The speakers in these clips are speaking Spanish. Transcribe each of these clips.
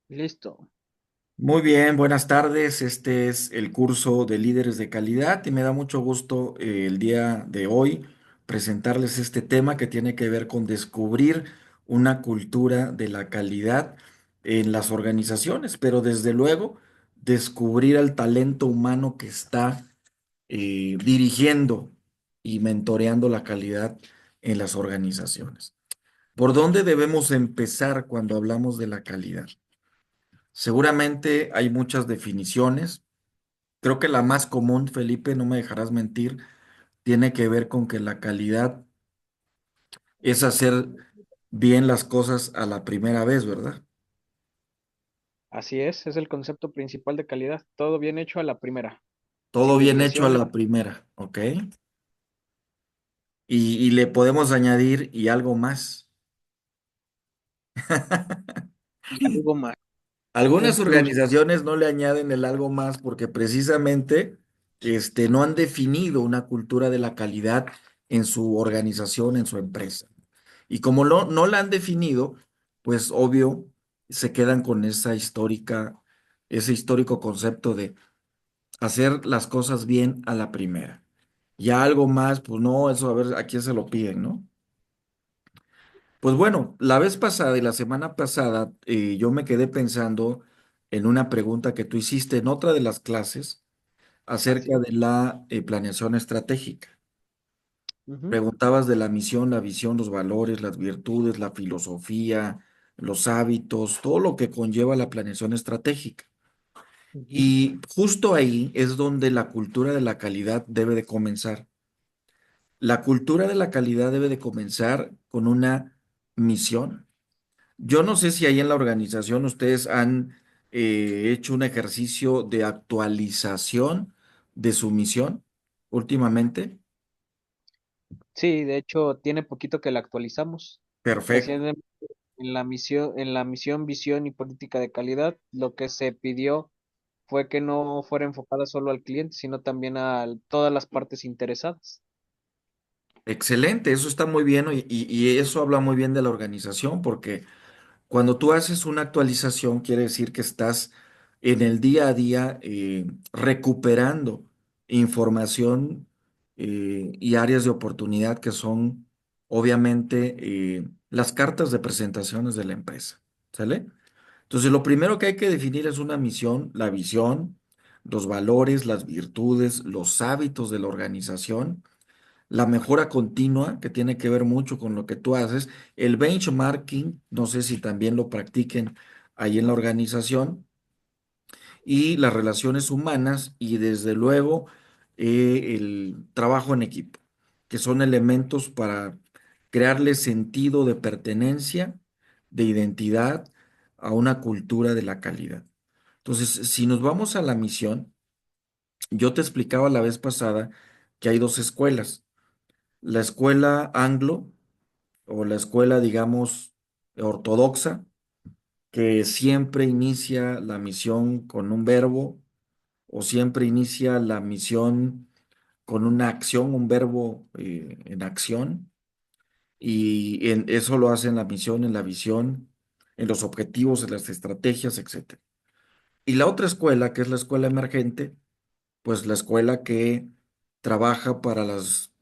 Listo. Muy bien, buenas tardes. Este es el curso de líderes de calidad y me da mucho gusto el día de hoy presentarles este tema que tiene que ver con descubrir una cultura de la calidad en las organizaciones, pero desde luego descubrir al talento humano que está dirigiendo y mentoreando la calidad en las organizaciones. ¿Por dónde debemos empezar cuando hablamos de la calidad? Seguramente hay muchas definiciones. Creo que la más común, Felipe, no me dejarás mentir, tiene que ver con que la calidad es hacer bien las cosas a la primera vez, ¿verdad? Así es el concepto principal de calidad. Todo bien hecho a la primera, Todo sin bien hecho a desviaciones. la primera, ¿ok? Y le podemos añadir y algo más. Y algo más, Algunas un plus. organizaciones no le añaden el algo más porque precisamente no han definido una cultura de la calidad en su organización, en su empresa. Y como no la han definido, pues obvio se quedan con ese histórico concepto de hacer las cosas bien a la primera. Ya algo más, pues no, eso a ver a quién se lo piden, ¿no? Pues bueno, la vez pasada y la semana pasada yo me quedé pensando en una pregunta que tú hiciste en otra de las clases Así acerca es. de la planeación estratégica. Ujú, Preguntabas de la misión, la visión, los valores, las virtudes, la filosofía, los hábitos, todo lo que conlleva la planeación estratégica. ujú. Y justo ahí es donde la cultura de la calidad debe de comenzar. La cultura de la calidad debe de comenzar con una misión. Yo no sé si ahí en la organización ustedes han hecho un ejercicio de actualización de su misión últimamente. Sí, de hecho, tiene poquito que la actualizamos. Perfecto. Recién en la misión, visión y política de calidad, lo que se pidió fue que no fuera enfocada solo al cliente, sino también a todas las partes interesadas. Excelente, eso está muy bien y eso habla muy bien de la organización porque cuando tú haces una actualización quiere decir que estás en el día a día recuperando información y áreas de oportunidad que son obviamente las cartas de presentaciones de la empresa. ¿Sale? Entonces lo primero que hay que definir es una misión, la visión, los valores, las virtudes, los hábitos de la organización, la mejora continua, que tiene que ver mucho con lo que tú haces, el benchmarking, no sé si también lo practiquen ahí en la organización, y las relaciones humanas y desde luego el trabajo en equipo, que son elementos para crearle sentido de pertenencia, de identidad a una cultura de la calidad. Entonces, si nos vamos a la misión, yo te explicaba la vez pasada que hay dos escuelas, la escuela anglo o la escuela, digamos, ortodoxa, que siempre inicia la misión con un verbo o siempre inicia la misión con una acción, un verbo en acción, y eso lo hace en la misión, en la visión, en los objetivos, en las estrategias, etcétera. Y la otra escuela, que es la escuela emergente, pues la escuela que trabaja para las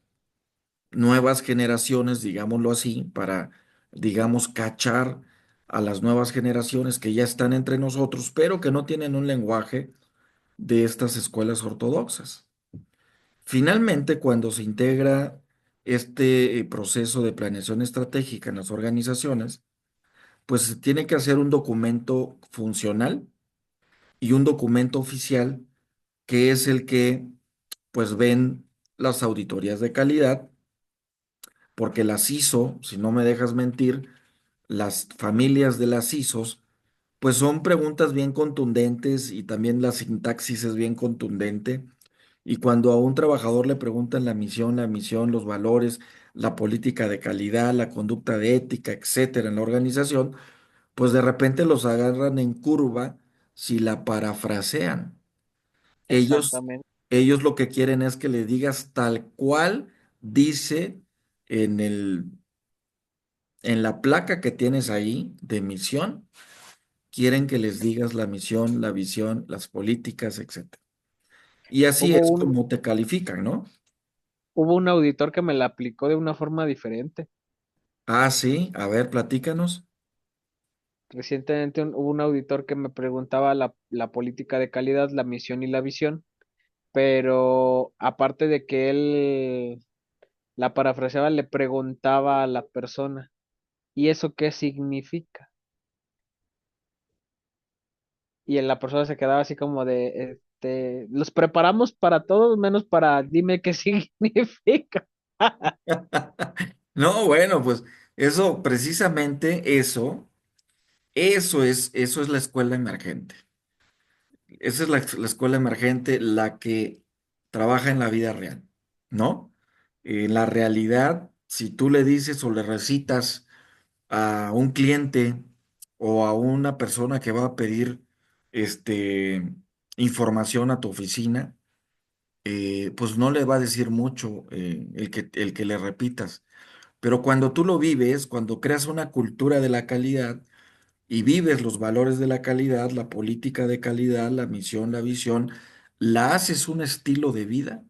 nuevas generaciones, digámoslo así, para, digamos, cachar a las nuevas generaciones que ya están entre nosotros, pero que no tienen un lenguaje de estas escuelas ortodoxas. Finalmente, cuando se integra este proceso de planeación estratégica en las organizaciones, pues se tiene que hacer un documento funcional y un documento oficial que es el que pues ven las auditorías de calidad, porque las ISO, si no me dejas mentir, las familias de las ISOs, pues son preguntas bien contundentes y también la sintaxis es bien contundente. Y cuando a un trabajador le preguntan la misión, los valores, la política de calidad, la conducta de ética, etcétera, en la organización, pues de repente los agarran en curva si la parafrasean. Ellos, Exactamente. ellos lo que quieren es que le digas tal cual dice en en la placa que tienes ahí de misión, quieren que les digas la misión, la visión, las políticas, etcétera. Y así Hubo es un, como te califican, ¿no? hubo un auditor que me la aplicó de una forma diferente. Ah, sí, a ver, platícanos. Recientemente hubo un auditor que me preguntaba la política de calidad, la misión y la visión, pero aparte de que él la parafraseaba, le preguntaba a la persona, ¿y eso qué significa? Y la persona se quedaba así como de, los preparamos para todos menos para dime qué significa. No, bueno, pues eso, precisamente eso es la escuela emergente. Esa es la escuela emergente, la que trabaja en la vida real, ¿no? En la realidad, si tú le dices o le recitas a un cliente o a una persona que va a pedir este, información a tu oficina, pues no le va a decir mucho el que le repitas. Pero cuando tú lo vives, cuando creas una cultura de la calidad y vives los valores de la calidad, la política de calidad, la misión, la visión, la haces un estilo de vida,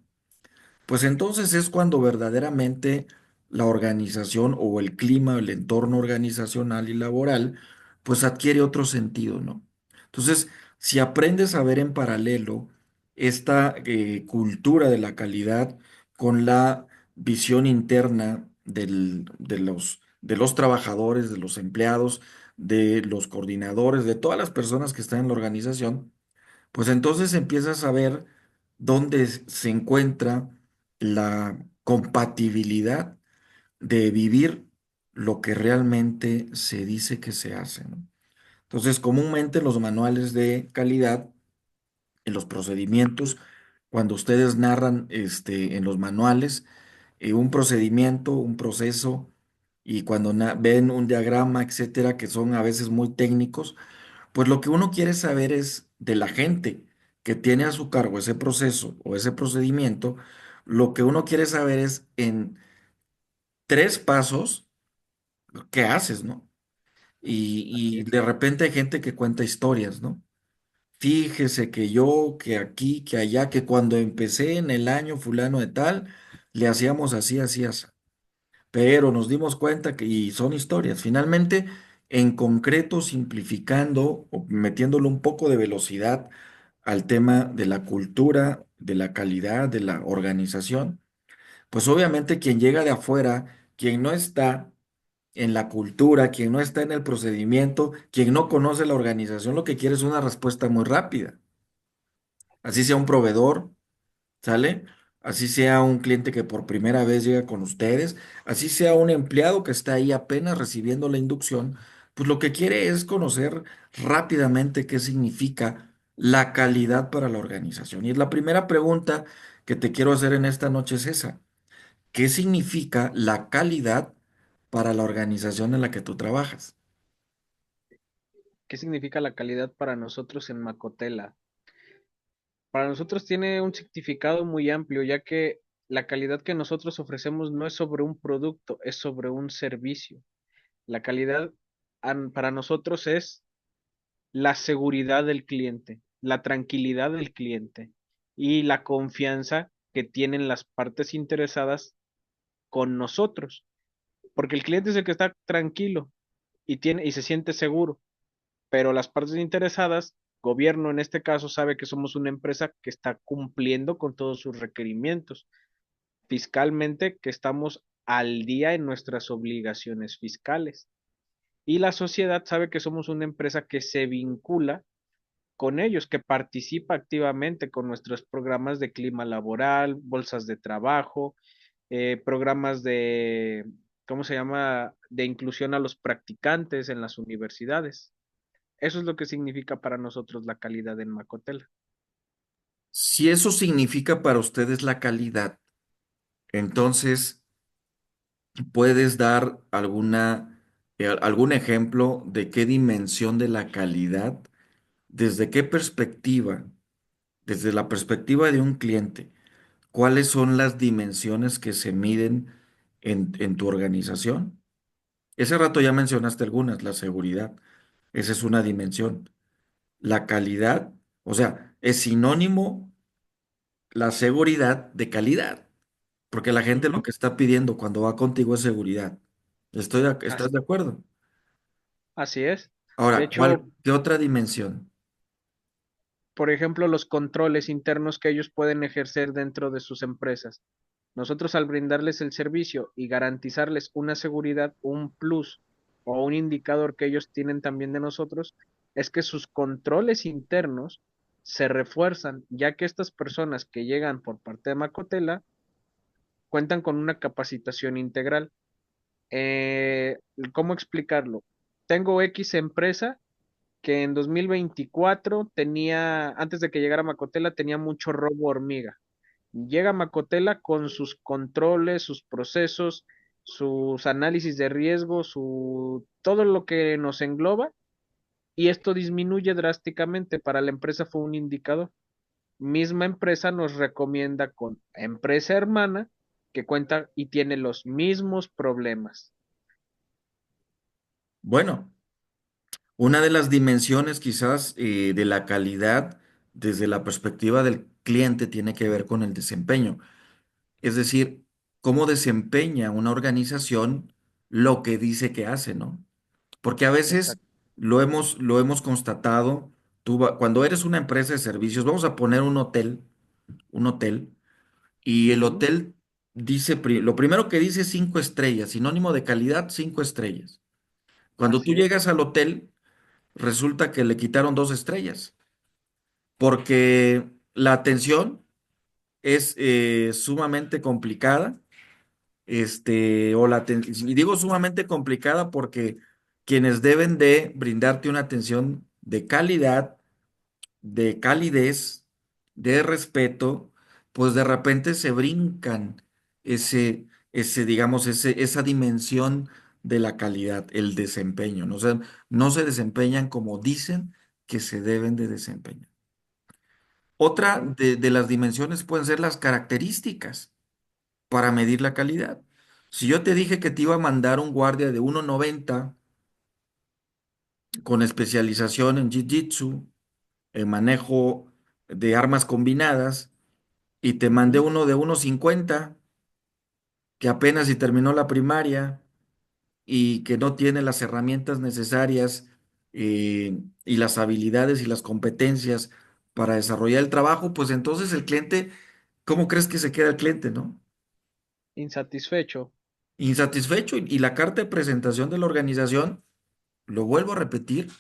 pues entonces es cuando verdaderamente la organización o el clima, el entorno organizacional y laboral, pues adquiere otro sentido, ¿no? Entonces, si aprendes a ver en paralelo esta cultura de la calidad con la visión interna de los trabajadores, de los empleados, de los coordinadores, de todas las personas que están en la organización, pues entonces empiezas a ver dónde se encuentra la compatibilidad de vivir lo que realmente se dice que se hace, ¿no? Entonces, comúnmente los manuales de calidad, en los procedimientos, cuando ustedes narran en los manuales un procedimiento, un proceso, y cuando ven un diagrama, etcétera, que son a veces muy técnicos, pues lo que uno quiere saber es de la gente que tiene a su cargo ese proceso o ese procedimiento, lo que uno quiere saber es en 3 pasos, ¿qué haces, no? Así Y es. de repente hay gente que cuenta historias, ¿no? Fíjese que yo, que aquí, que allá, que cuando empecé en el año fulano de tal, le hacíamos así, así, así. Pero nos dimos cuenta que, y son historias, finalmente, en concreto, simplificando o metiéndole un poco de velocidad al tema de la cultura, de la calidad, de la organización, pues obviamente quien llega de afuera, quien no está en la cultura, quien no está en el procedimiento, quien no conoce la organización, lo que quiere es una respuesta muy rápida. Así sea un proveedor, ¿sale? Así sea un cliente que por primera vez llega con ustedes, así sea un empleado que está ahí apenas recibiendo la inducción, pues lo que quiere es conocer rápidamente qué significa la calidad para la organización. Y la primera pregunta que te quiero hacer en esta noche es esa. ¿Qué significa la calidad para la organización en la que tú trabajas? ¿Qué significa la calidad para nosotros en Macotela? Para nosotros tiene un significado muy amplio, ya que la calidad que nosotros ofrecemos no es sobre un producto, es sobre un servicio. La calidad para nosotros es la seguridad del cliente, la tranquilidad del cliente y la confianza que tienen las partes interesadas con nosotros, porque el cliente es el que está tranquilo y se siente seguro, pero las partes interesadas, gobierno en este caso, sabe que somos una empresa que está cumpliendo con todos sus requerimientos, fiscalmente que estamos al día en nuestras obligaciones fiscales. Y la sociedad sabe que somos una empresa que se vincula con ellos, que participa activamente con nuestros programas de clima laboral, bolsas de trabajo, programas de, ¿cómo se llama?, de inclusión a los practicantes en las universidades. Eso es lo que significa para nosotros la calidad en Macotela. Si eso significa para ustedes la calidad, entonces ¿puedes dar algún ejemplo de qué dimensión de la calidad, desde qué perspectiva, desde la perspectiva de un cliente, cuáles son las dimensiones que se miden en tu organización? Ese rato ya mencionaste algunas, la seguridad. Esa es una dimensión. La calidad, o sea, es sinónimo la seguridad de calidad, porque la gente lo Ujú. que está pidiendo cuando va contigo es seguridad. ¿Estás As- de acuerdo? Así es. De Ahora, hecho, ¿qué otra dimensión? por ejemplo, los controles internos que ellos pueden ejercer dentro de sus empresas. Nosotros al brindarles el servicio y garantizarles una seguridad, un plus o un indicador que ellos tienen también de nosotros, es que sus controles internos se refuerzan, ya que estas personas que llegan por parte de Macotela cuentan con una capacitación integral. Eh, ¿Cómo explicarlo? Tengo X empresa que en 2024 tenía, antes de que llegara Macotela, tenía mucho robo hormiga. Llega Macotela con sus controles, sus procesos, sus análisis de riesgo, todo lo que nos engloba, y esto disminuye drásticamente. Para la empresa fue un indicador. Misma empresa nos recomienda con empresa hermana que cuenta y tiene los mismos problemas. Bueno, una de las dimensiones quizás de la calidad desde la perspectiva del cliente tiene que ver con el desempeño. Es decir, cómo desempeña una organización lo que dice que hace, ¿no? Porque a veces Exacto. lo hemos constatado, cuando eres una empresa de servicios, vamos a poner un hotel, y el Ujú. hotel dice, lo primero que dice 5 estrellas, sinónimo de calidad, 5 estrellas. Cuando tú Así es. llegas al hotel, resulta que le quitaron 2 estrellas, porque la atención es sumamente complicada. Y digo sumamente complicada porque quienes deben de brindarte una atención de calidad, de calidez, de respeto, pues de repente se brincan digamos, esa dimensión de la calidad, el desempeño, ¿no? O sea, no se desempeñan como dicen que se deben de desempeñar. Otra Ujú. de las dimensiones pueden ser las características para medir la calidad. Si yo te dije que te iba a mandar un guardia de 1,90 con especialización en Jiu-Jitsu, en manejo de armas combinadas, y te mandé Ujú. uno de 1,50 que apenas si terminó la primaria y que no tiene las herramientas necesarias y las habilidades y las competencias para desarrollar el trabajo, pues entonces el cliente, ¿cómo crees que se queda el cliente, no? Insatisfecho. Insatisfecho, y la carta de presentación de la organización, lo vuelvo a repetir,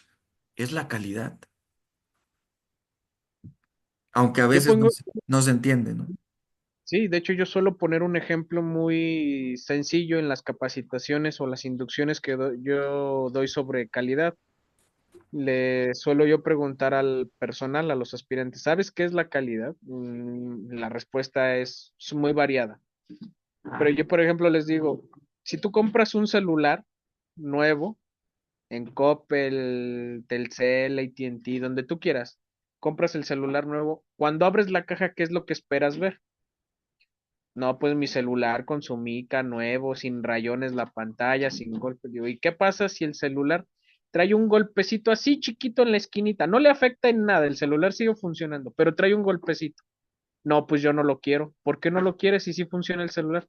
es la calidad, aunque a Yo veces pongo, no se entiende, ¿no? sí, de hecho yo suelo poner un ejemplo muy sencillo en las capacitaciones o las inducciones que yo doy sobre calidad. Le suelo yo preguntar al personal, a los aspirantes, ¿sabes qué es la calidad? La respuesta es muy variada. Pero yo, por ejemplo, les digo, si tú compras un celular nuevo en Coppel, Telcel, AT&T, donde tú quieras, compras el celular nuevo, cuando abres la caja, ¿qué es lo que esperas ver? No, pues mi celular con su mica nuevo, sin rayones la pantalla, sin golpes. Digo, ¿y qué pasa si el celular trae un golpecito así chiquito en la esquinita? No le afecta en nada, el celular sigue funcionando, pero trae un golpecito. No, pues yo no lo quiero. ¿Por qué no lo quieres si sí funciona el celular?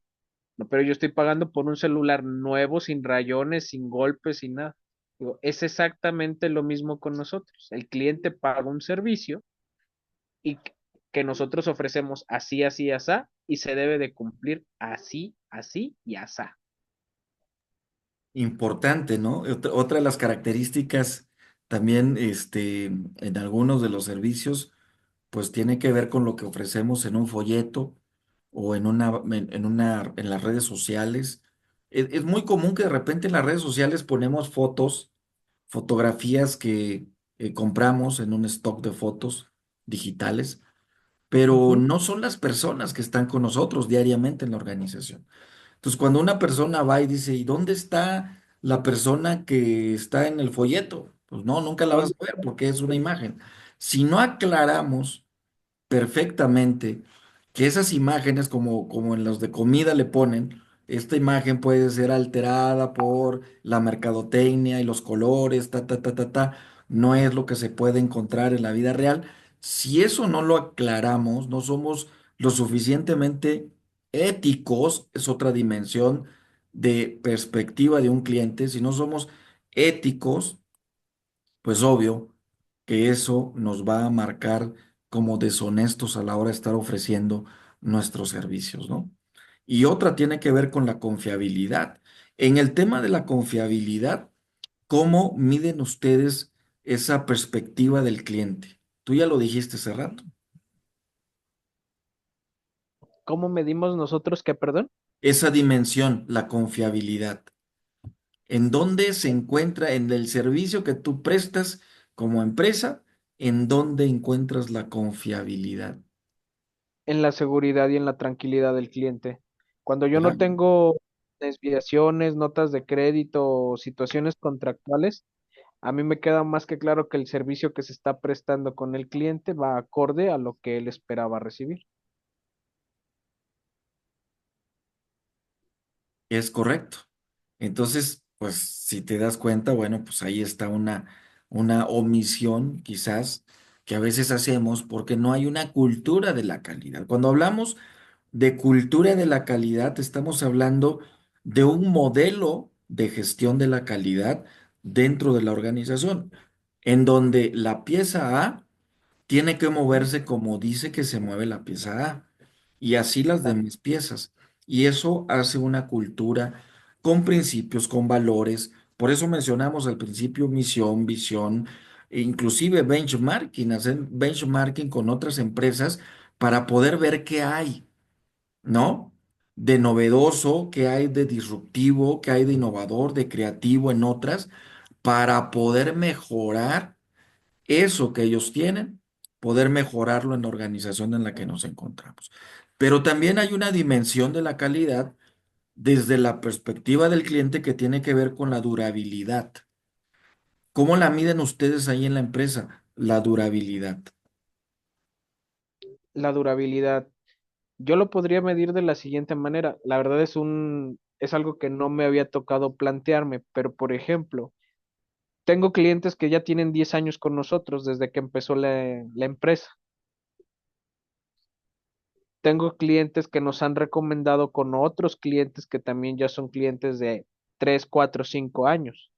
No, pero yo estoy pagando por un celular nuevo, sin rayones, sin golpes, sin nada. Digo, es exactamente lo mismo con nosotros. El cliente paga un servicio y que nosotros ofrecemos así, así, asá, y se debe de cumplir así, así y asá. Importante, ¿no? Otra de las características también, en algunos de los servicios, pues tiene que ver con lo que ofrecemos en un folleto o en las redes sociales. Es muy común que de repente en las redes sociales ponemos fotografías que compramos en un stock de fotos digitales, pero Ujú. no son las personas que están con nosotros diariamente en la organización. Entonces, cuando una persona va y dice, ¿y dónde está la persona que está en el folleto? Pues no, nunca la vas ¿Dónde a ver porque es una imagen. Si no aclaramos perfectamente que esas imágenes, como en los de comida le ponen, esta imagen puede ser alterada por la mercadotecnia y los colores, no es lo que se puede encontrar en la vida real. Si eso no lo aclaramos, no somos lo suficientemente éticos, es otra dimensión de perspectiva de un cliente. Si no somos éticos, pues obvio que eso nos va a marcar como deshonestos a la hora de estar ofreciendo nuestros servicios, ¿no? Y otra tiene que ver con la confiabilidad. En el tema de la confiabilidad, ¿cómo miden ustedes esa perspectiva del cliente? Tú ya lo dijiste hace rato. ¿Cómo medimos nosotros qué, perdón? Esa dimensión, la confiabilidad. ¿En dónde se encuentra en el servicio que tú prestas como empresa? ¿En dónde encuentras la confiabilidad? En la seguridad y en la tranquilidad del cliente. Cuando yo no Claro. tengo desviaciones, notas de crédito o situaciones contractuales, a mí me queda más que claro que el servicio que se está prestando con el cliente va acorde a lo que él esperaba recibir. Es correcto. Entonces, pues si te das cuenta, bueno, pues ahí está una omisión quizás que a veces hacemos porque no hay una cultura de la calidad. Cuando hablamos de cultura de la calidad, estamos hablando de un modelo de gestión de la calidad dentro de la organización, en donde la pieza A tiene que moverse como dice que se mueve la pieza A y así las Ah, demás piezas. Y eso hace una cultura con principios, con valores. Por eso mencionamos al principio misión, visión, e inclusive benchmarking, hacer benchmarking con otras empresas para poder ver qué hay, ¿no? De novedoso, qué hay de disruptivo, qué hay de innovador, de creativo en otras, para poder mejorar eso que ellos tienen, poder mejorarlo en la organización en la que nos encontramos. Pero también hay una dimensión de la calidad desde la perspectiva del cliente que tiene que ver con la durabilidad. ¿Cómo la miden ustedes ahí en la empresa? La durabilidad. la durabilidad. Yo lo podría medir de la siguiente manera. La verdad es algo que no me había tocado plantearme, pero por ejemplo, tengo clientes que ya tienen 10 años con nosotros desde que empezó la empresa. Tengo clientes que nos han recomendado con otros clientes que también ya son clientes de 3, 4, 5 años.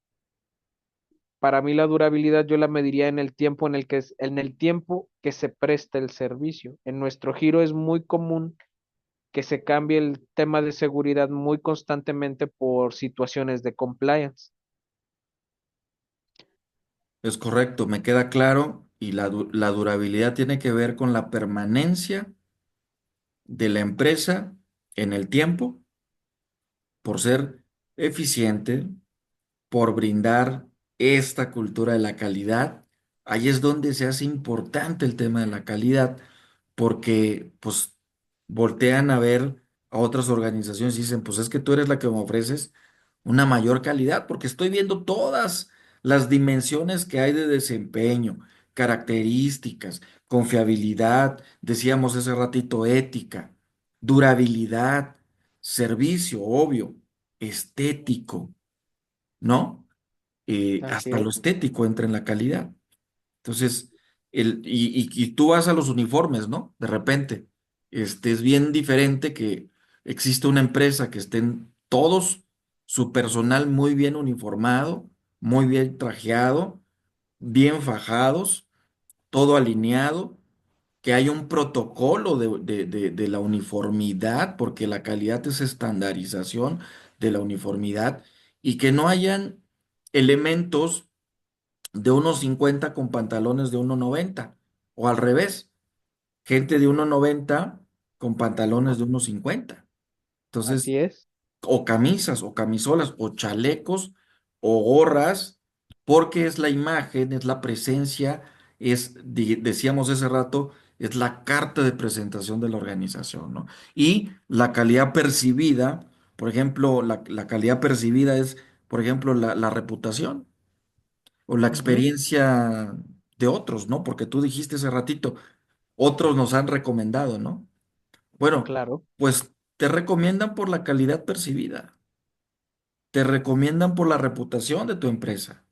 Para mí la durabilidad yo la mediría en el tiempo en el tiempo que se presta el servicio. En nuestro giro es muy común que se cambie el tema de seguridad muy constantemente por situaciones de compliance. Es correcto, me queda claro. Y la durabilidad tiene que ver con la permanencia de la empresa en el tiempo por ser eficiente, por brindar esta cultura de la calidad. Ahí es donde se hace importante el tema de la calidad, porque pues voltean a ver a otras organizaciones y dicen, pues es que tú eres la que me ofreces una mayor calidad, porque estoy viendo todas las dimensiones que hay de desempeño, características, confiabilidad, decíamos hace ratito, ética, durabilidad, servicio, obvio, estético, ¿no? Así Hasta es. lo estético entra en la calidad. Entonces, y tú vas a los uniformes, ¿no? De repente, es bien diferente que existe una empresa que estén todos su personal muy bien uniformado, muy bien trajeado, bien fajados, todo alineado, que haya un protocolo de la uniformidad, porque la calidad es estandarización de la uniformidad, y que no hayan elementos de 1,50 con pantalones de 1,90 o al revés, gente de 1,90 con pantalones de 1,50. Entonces, Así es. o camisas o camisolas o chalecos o gorras, porque es la imagen, es la presencia, decíamos hace rato, es la carta de presentación de la organización, ¿no? Y la calidad percibida, por ejemplo, la calidad percibida es, por ejemplo, la reputación o la Ujú, experiencia de otros, ¿no? Porque tú dijiste hace ratito, otros nos han recomendado, ¿no? Bueno, claro. pues te recomiendan por la calidad percibida, te recomiendan por la reputación de tu empresa.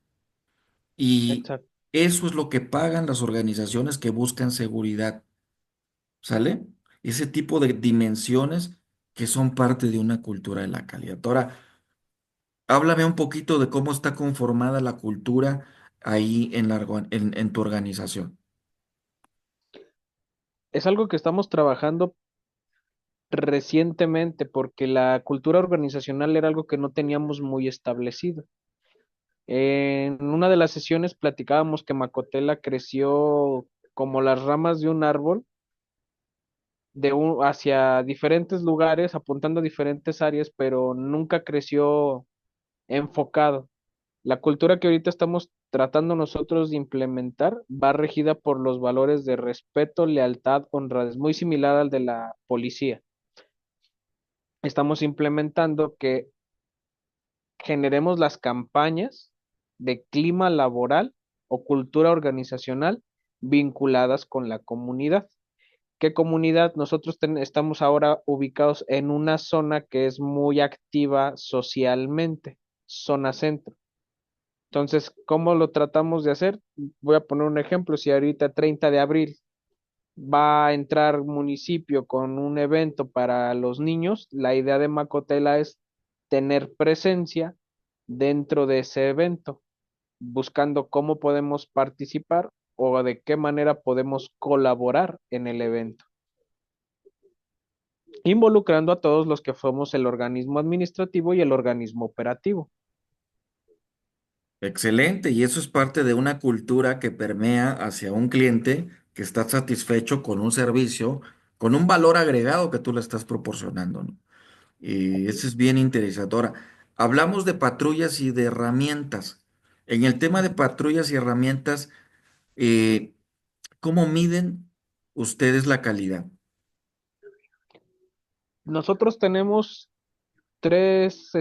Y Exacto. eso es lo que pagan las organizaciones que buscan seguridad, ¿sale? Ese tipo de dimensiones que son parte de una cultura de la calidad. Ahora, háblame un poquito de cómo está conformada la cultura ahí en tu organización. Es algo que estamos trabajando recientemente porque la cultura organizacional era algo que no teníamos muy establecido. En una de las sesiones platicábamos que Macotela creció como las ramas de un árbol hacia diferentes lugares, apuntando a diferentes áreas, pero nunca creció enfocado. La cultura que ahorita estamos tratando nosotros de implementar va regida por los valores de respeto, lealtad, honradez, muy similar al de la policía. Estamos implementando que generemos las campañas de clima laboral o cultura organizacional vinculadas con la comunidad. ¿Qué comunidad? Nosotros estamos ahora ubicados en una zona que es muy activa socialmente, zona centro. Entonces, ¿cómo lo tratamos de hacer? Voy a poner un ejemplo. Si ahorita 30 de abril va a entrar municipio con un evento para los niños, la idea de Macotela es tener presencia dentro de ese evento, buscando cómo podemos participar o de qué manera podemos colaborar en el evento, involucrando a todos los que somos el organismo administrativo y el organismo operativo. Excelente, y eso es parte de una cultura que permea hacia un cliente que está satisfecho con un servicio, con un valor agregado que tú le estás proporcionando, ¿no? Y eso es bien interesante. Ahora, hablamos de patrullas y de herramientas. En el tema de patrullas y herramientas, eh, ¿cómo miden ustedes la calidad? Nosotros tenemos tres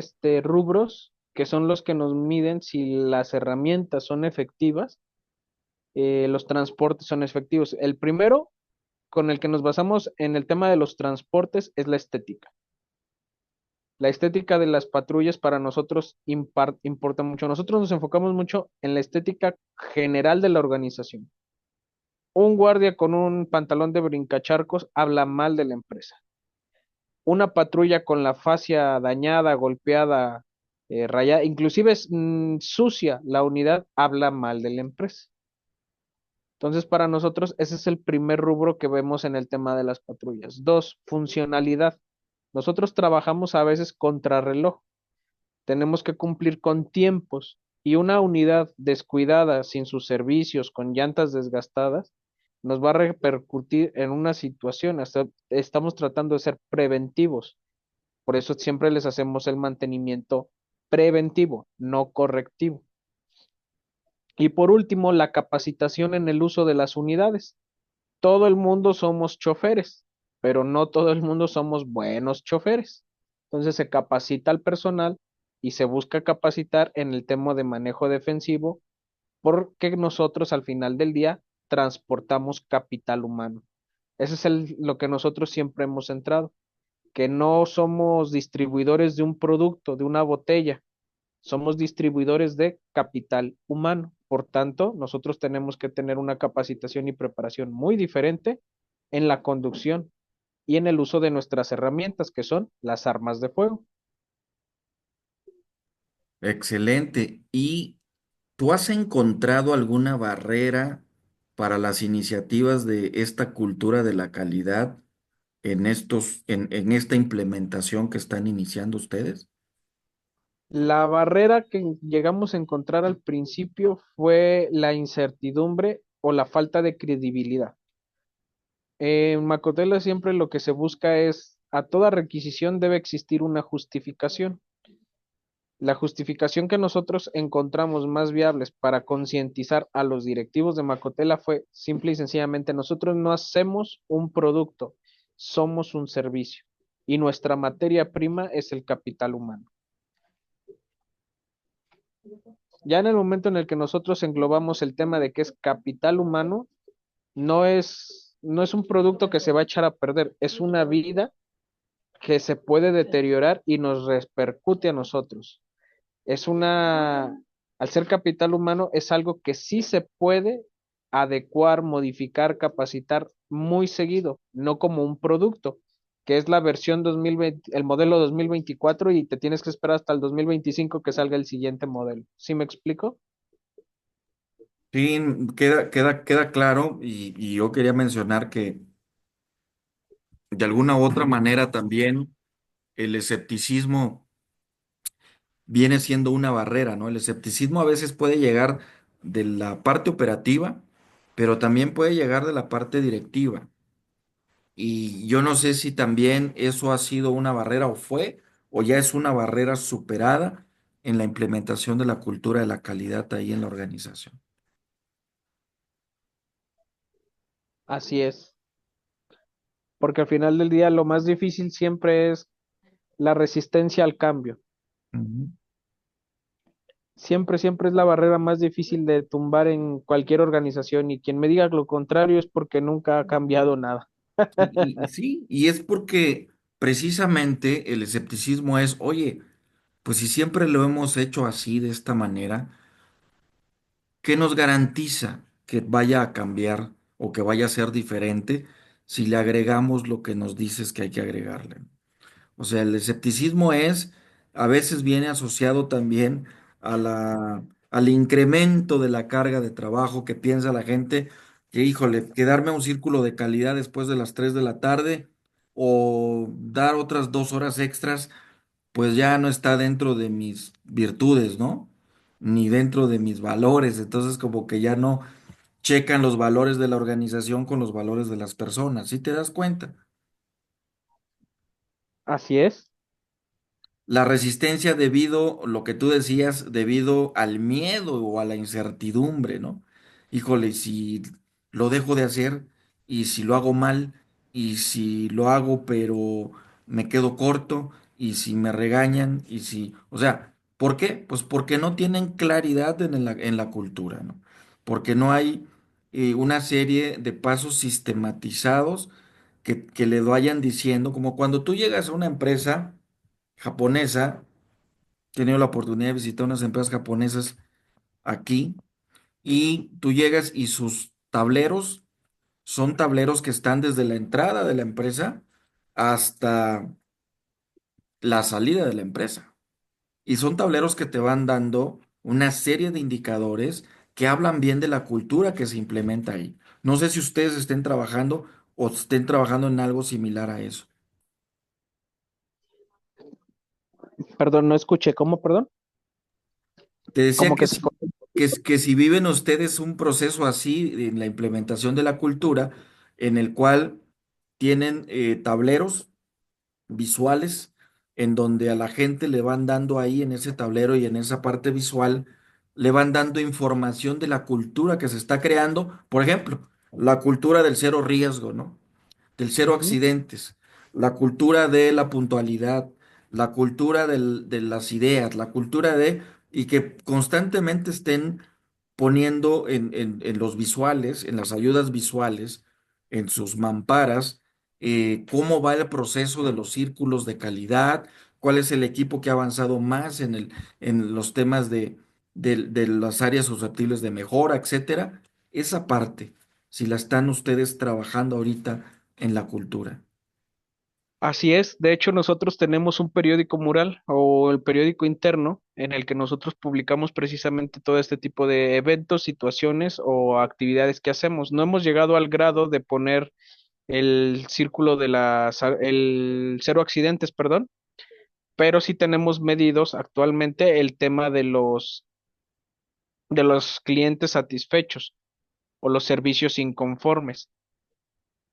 rubros que son los que nos miden si las herramientas son efectivas, los transportes son efectivos. El primero, con el que nos basamos en el tema de los transportes, es la estética. La estética de las patrullas para nosotros importa mucho. Nosotros nos enfocamos mucho en la estética general de la organización. Un guardia con un pantalón de brincacharcos habla mal de la empresa. Una patrulla con la fascia dañada, golpeada, rayada, inclusive es sucia la unidad, habla mal de la empresa. Entonces, para nosotros, ese es el primer rubro que vemos en el tema de las patrullas. Dos, funcionalidad. Nosotros trabajamos a veces contrarreloj. Tenemos que cumplir con tiempos y una unidad descuidada, sin sus servicios, con llantas desgastadas, nos va a repercutir en una situación. Hasta estamos tratando de ser preventivos. Por eso siempre les hacemos el mantenimiento preventivo, no correctivo. Y por último, la capacitación en el uso de las unidades. Todo el mundo somos choferes, pero no todo el mundo somos buenos choferes. Entonces se capacita al personal y se busca capacitar en el tema de manejo defensivo porque nosotros al final del día transportamos capital humano. Ese es lo que nosotros siempre hemos centrado, que no somos distribuidores de un producto, de una botella, somos distribuidores de capital humano. Por tanto, nosotros tenemos que tener una capacitación y preparación muy diferente en la conducción y en el uso de nuestras herramientas, que son las armas de fuego. Excelente. ¿Y tú has encontrado alguna barrera para las iniciativas de esta cultura de la calidad en esta implementación que están iniciando ustedes? La barrera que llegamos a encontrar al principio fue la incertidumbre o la falta de credibilidad. En Macotela siempre lo que se busca es, a toda requisición debe existir una justificación. La justificación que nosotros encontramos más viables para concientizar a los directivos de Macotela fue simple y sencillamente, nosotros no hacemos un producto, somos un servicio y nuestra materia prima es el capital humano. Ya en el momento en el que nosotros englobamos el tema de que es capital humano, no es un producto que se va a echar a perder, es una vida que se puede deteriorar y nos repercute a nosotros. Es una, al ser capital humano, es algo que sí se puede adecuar, modificar, capacitar muy seguido, no como un producto, que es la versión 2020, el modelo 2024 y te tienes que esperar hasta el 2025 que salga el siguiente modelo. ¿Sí me explico? Sí, queda claro y yo quería mencionar que de alguna u otra manera también el escepticismo viene siendo una barrera, ¿no? El escepticismo a veces puede llegar de la parte operativa, pero también puede llegar de la parte directiva. Y yo no sé si también eso ha sido una barrera o fue, o ya es una barrera superada en la implementación de la cultura de la calidad ahí en la organización. Así es, porque al final del día lo más difícil siempre es la resistencia al cambio. Ujú. Siempre, siempre es la barrera más difícil de tumbar en cualquier organización y quien me diga lo contrario es porque nunca ha cambiado nada. Sí, y es porque precisamente el escepticismo es, oye, pues si siempre lo hemos hecho así, de esta manera, ¿qué nos garantiza que vaya a cambiar o que vaya a ser diferente si le agregamos lo que nos dices que hay que agregarle? O sea, el escepticismo a veces viene asociado también al incremento de la carga de trabajo que piensa la gente que, híjole, quedarme a un círculo de calidad después de las 3 de la tarde o dar otras 2 horas extras, pues ya no está dentro de mis virtudes, ¿no? Ni dentro de mis valores. Entonces, como que ya no checan los valores de la organización con los valores de las personas. ¿Sí te das cuenta? Así es, La resistencia debido, lo que tú decías, debido al miedo o a la incertidumbre, ¿no? Híjole, si lo dejo de hacer y si lo hago mal y si lo hago pero me quedo corto y si me regañan y si, o sea, ¿por qué? Pues porque no tienen claridad en la cultura, ¿no? Porque no hay una serie de pasos sistematizados que le vayan diciendo, como cuando tú llegas a una empresa japonesa. He tenido la oportunidad de visitar unas empresas japonesas aquí y tú llegas y sus tableros son tableros que están desde la entrada de la empresa hasta la salida de la empresa. Y son tableros que te van dando una serie de indicadores que hablan bien de la cultura que se implementa ahí. No sé si ustedes estén trabajando o estén trabajando en algo similar a eso. perdón, no escuché, ¿cómo, perdón? Te decía Como que que se si, cortó un que, poquito. que si viven ustedes un proceso así en la implementación de la cultura, en el cual tienen tableros visuales, en donde a la gente le van dando ahí en ese tablero y en esa parte visual, le van dando información de la cultura que se está creando. Por ejemplo, la cultura del cero riesgo, ¿no? Del cero Ujú. accidentes, la cultura de la puntualidad, la cultura de las ideas, la cultura de, y que constantemente estén poniendo en los visuales, en las ayudas visuales, en sus mamparas, cómo va el proceso de los círculos de calidad, cuál es el equipo que ha avanzado más en los temas de las áreas susceptibles de mejora, etcétera. Esa parte, si la están ustedes trabajando ahorita en la cultura. Así es, de hecho nosotros tenemos un periódico mural o el periódico interno en el que nosotros publicamos precisamente todo este tipo de eventos, situaciones o actividades que hacemos. No hemos llegado al grado de poner el círculo de el cero accidentes, perdón, pero sí tenemos medidos actualmente el tema de los clientes satisfechos o los servicios inconformes,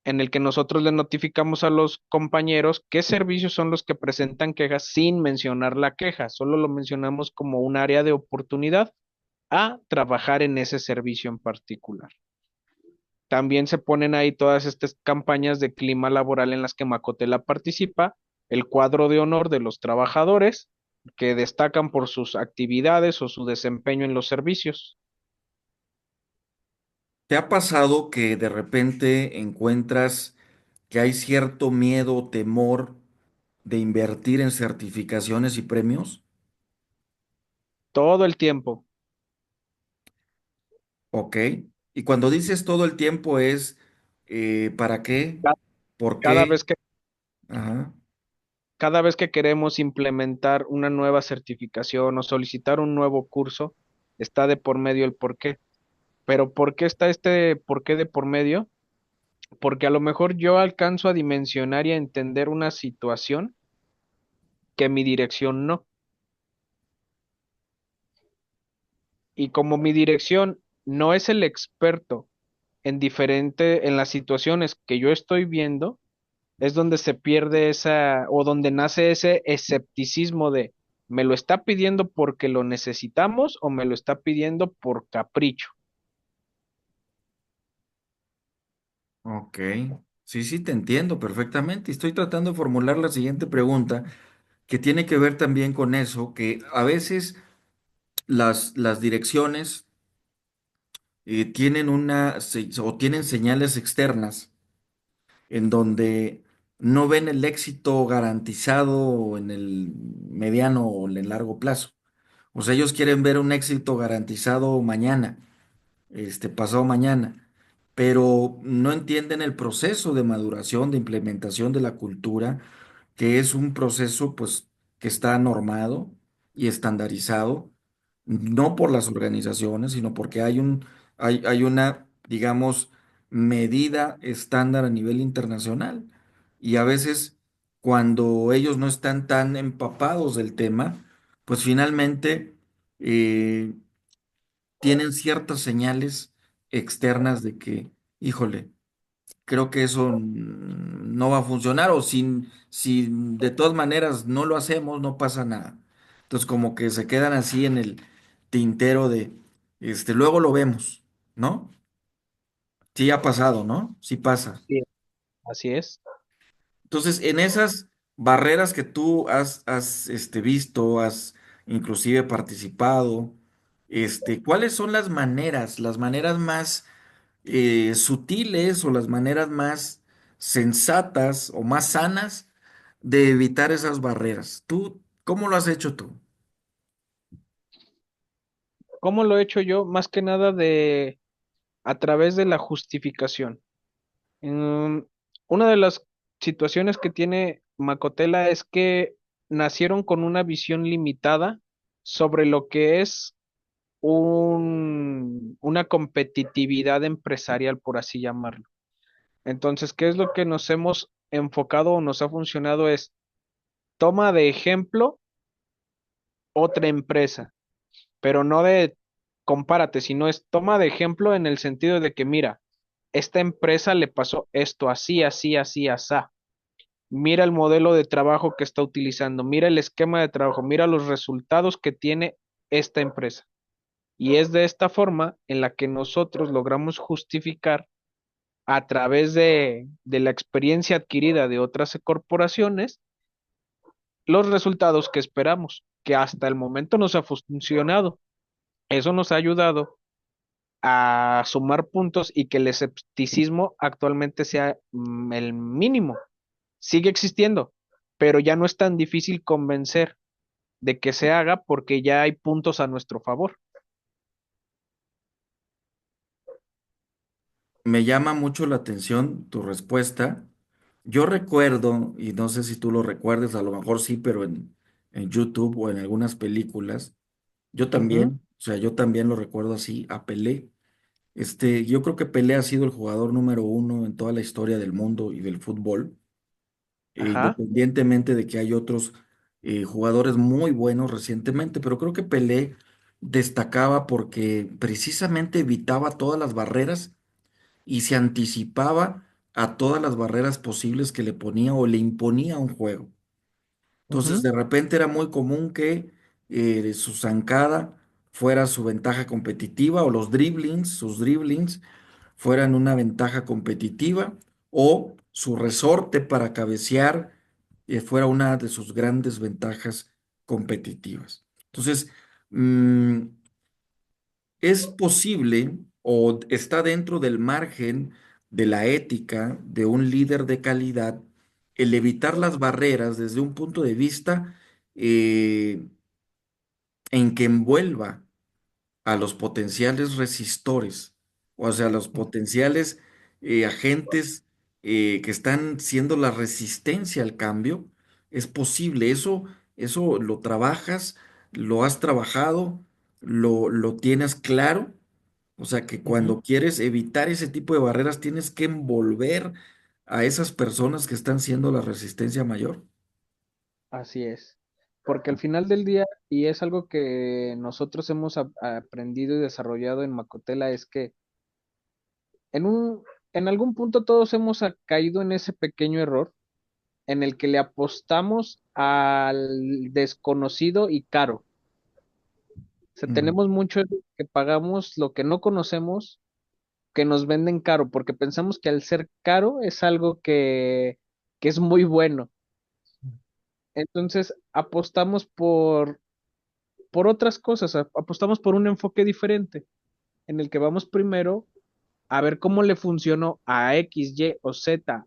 en el que nosotros le notificamos a los compañeros qué servicios son los que presentan quejas sin mencionar la queja, solo lo mencionamos como un área de oportunidad a trabajar en ese servicio en particular. También se ponen ahí todas estas campañas de clima laboral en las que Macotela participa, el cuadro de honor de los trabajadores que destacan por sus actividades o su desempeño en los servicios. ¿Te ha pasado que de repente encuentras que hay cierto miedo o temor de invertir en certificaciones y premios? todo el tiempo. Ok. Y cuando dices todo el tiempo es, ¿para qué? Ca- ¿Por Cada qué? vez que, Ajá. cada vez que queremos implementar una nueva certificación o solicitar un nuevo curso, está de por medio el por qué. Pero ¿por qué está este por qué de por medio? Porque a lo mejor yo alcanzo a dimensionar y a entender una situación que mi dirección no. Y como mi dirección no es el experto en las situaciones que yo estoy viendo, es donde se pierde esa, o donde nace ese escepticismo de, ¿me lo está pidiendo porque lo necesitamos o me lo está pidiendo por capricho? Ok. Sí, sí, te entiendo perfectamente. Estoy tratando de formular la siguiente pregunta que tiene que ver también con eso, que a veces las direcciones tienen o tienen señales externas en donde no ven el éxito garantizado en el mediano o en el largo plazo. O sea, ellos quieren ver un éxito garantizado mañana, pasado mañana, pero no entienden el proceso de maduración, de implementación de la cultura, que es un proceso, pues, que está normado y estandarizado, no por las organizaciones, sino porque hay una, digamos, medida estándar a nivel internacional. Y a veces, cuando ellos no están tan empapados del tema, pues finalmente eh, tienen ciertas señales externas de que, híjole, creo que eso no va a funcionar o si de todas maneras no lo hacemos, no pasa nada. Entonces como que se quedan así en el tintero de, luego lo vemos, ¿no? Sí ha pasado, ¿no? Sí pasa. Sí, así es. Entonces, en esas barreras que tú has visto, has inclusive participado, ¿cuáles son las maneras más sutiles o las maneras más sensatas o más sanas de evitar esas barreras? ¿Tú cómo lo has hecho tú? ¿Cómo lo he hecho yo? Más que nada de a través de la justificación. Mm, una de las situaciones que tiene Macotela es que nacieron con una visión limitada sobre lo que es una competitividad empresarial, por así llamarlo. Entonces, ¿qué es lo que nos hemos enfocado o nos ha funcionado? Es toma de ejemplo otra empresa, pero no de compárate, sino es toma de ejemplo en el sentido de que, mira, esta empresa le pasó esto así, así, así, asá. Mira el modelo de trabajo que está utilizando, mira el esquema de trabajo, mira los resultados que tiene esta empresa. Y es de esta forma en la que nosotros logramos justificar a través de la experiencia adquirida de otras corporaciones los resultados que esperamos, que hasta el momento nos ha funcionado. Eso nos ha ayudado a sumar puntos y que el escepticismo actualmente sea el mínimo. Sigue existiendo, pero ya no es tan difícil convencer de que se haga porque ya hay puntos a nuestro favor. Me llama mucho la atención tu respuesta. Yo recuerdo, y no sé si tú lo recuerdes, a lo mejor sí, pero en YouTube o en algunas películas, yo Ujú, también, o sea, yo también lo recuerdo así, a Pelé. Yo creo que Pelé ha sido el jugador número uno en toda la historia del mundo y del fútbol, ajá, independientemente de que hay otros jugadores muy buenos recientemente, pero creo que Pelé destacaba porque precisamente evitaba todas las barreras y se anticipaba a todas las barreras posibles que le ponía o le imponía un juego. Entonces, ujú, de repente era muy común que su zancada fuera su ventaja competitiva o sus driblings fueran una ventaja competitiva o su resorte para cabecear fuera una de sus grandes ventajas competitivas. Entonces, mm, es posible o está dentro del margen de la ética de un líder de calidad el evitar las barreras desde un punto de vista eh, en que envuelva a los potenciales resistores, o sea, los potenciales agentes que están siendo la resistencia al cambio, es posible. Eso lo trabajas, lo has trabajado, lo tienes claro. O sea, que Ujú. cuando quieres evitar ese tipo de barreras, tienes que envolver a esas personas que están siendo la resistencia mayor. Así es. Porque al final del día, y es algo que nosotros hemos aprendido y desarrollado en Macotela, es que en en algún punto todos hemos caído en ese pequeño error en el que le apostamos al desconocido y caro. O sea, Mm, tenemos mucho que pagamos lo que no conocemos, que nos venden caro, porque pensamos que al ser caro es algo que es muy bueno. Entonces apostamos por otras cosas, apostamos por un enfoque diferente, en el que vamos primero a ver cómo le funcionó a X, Y o Z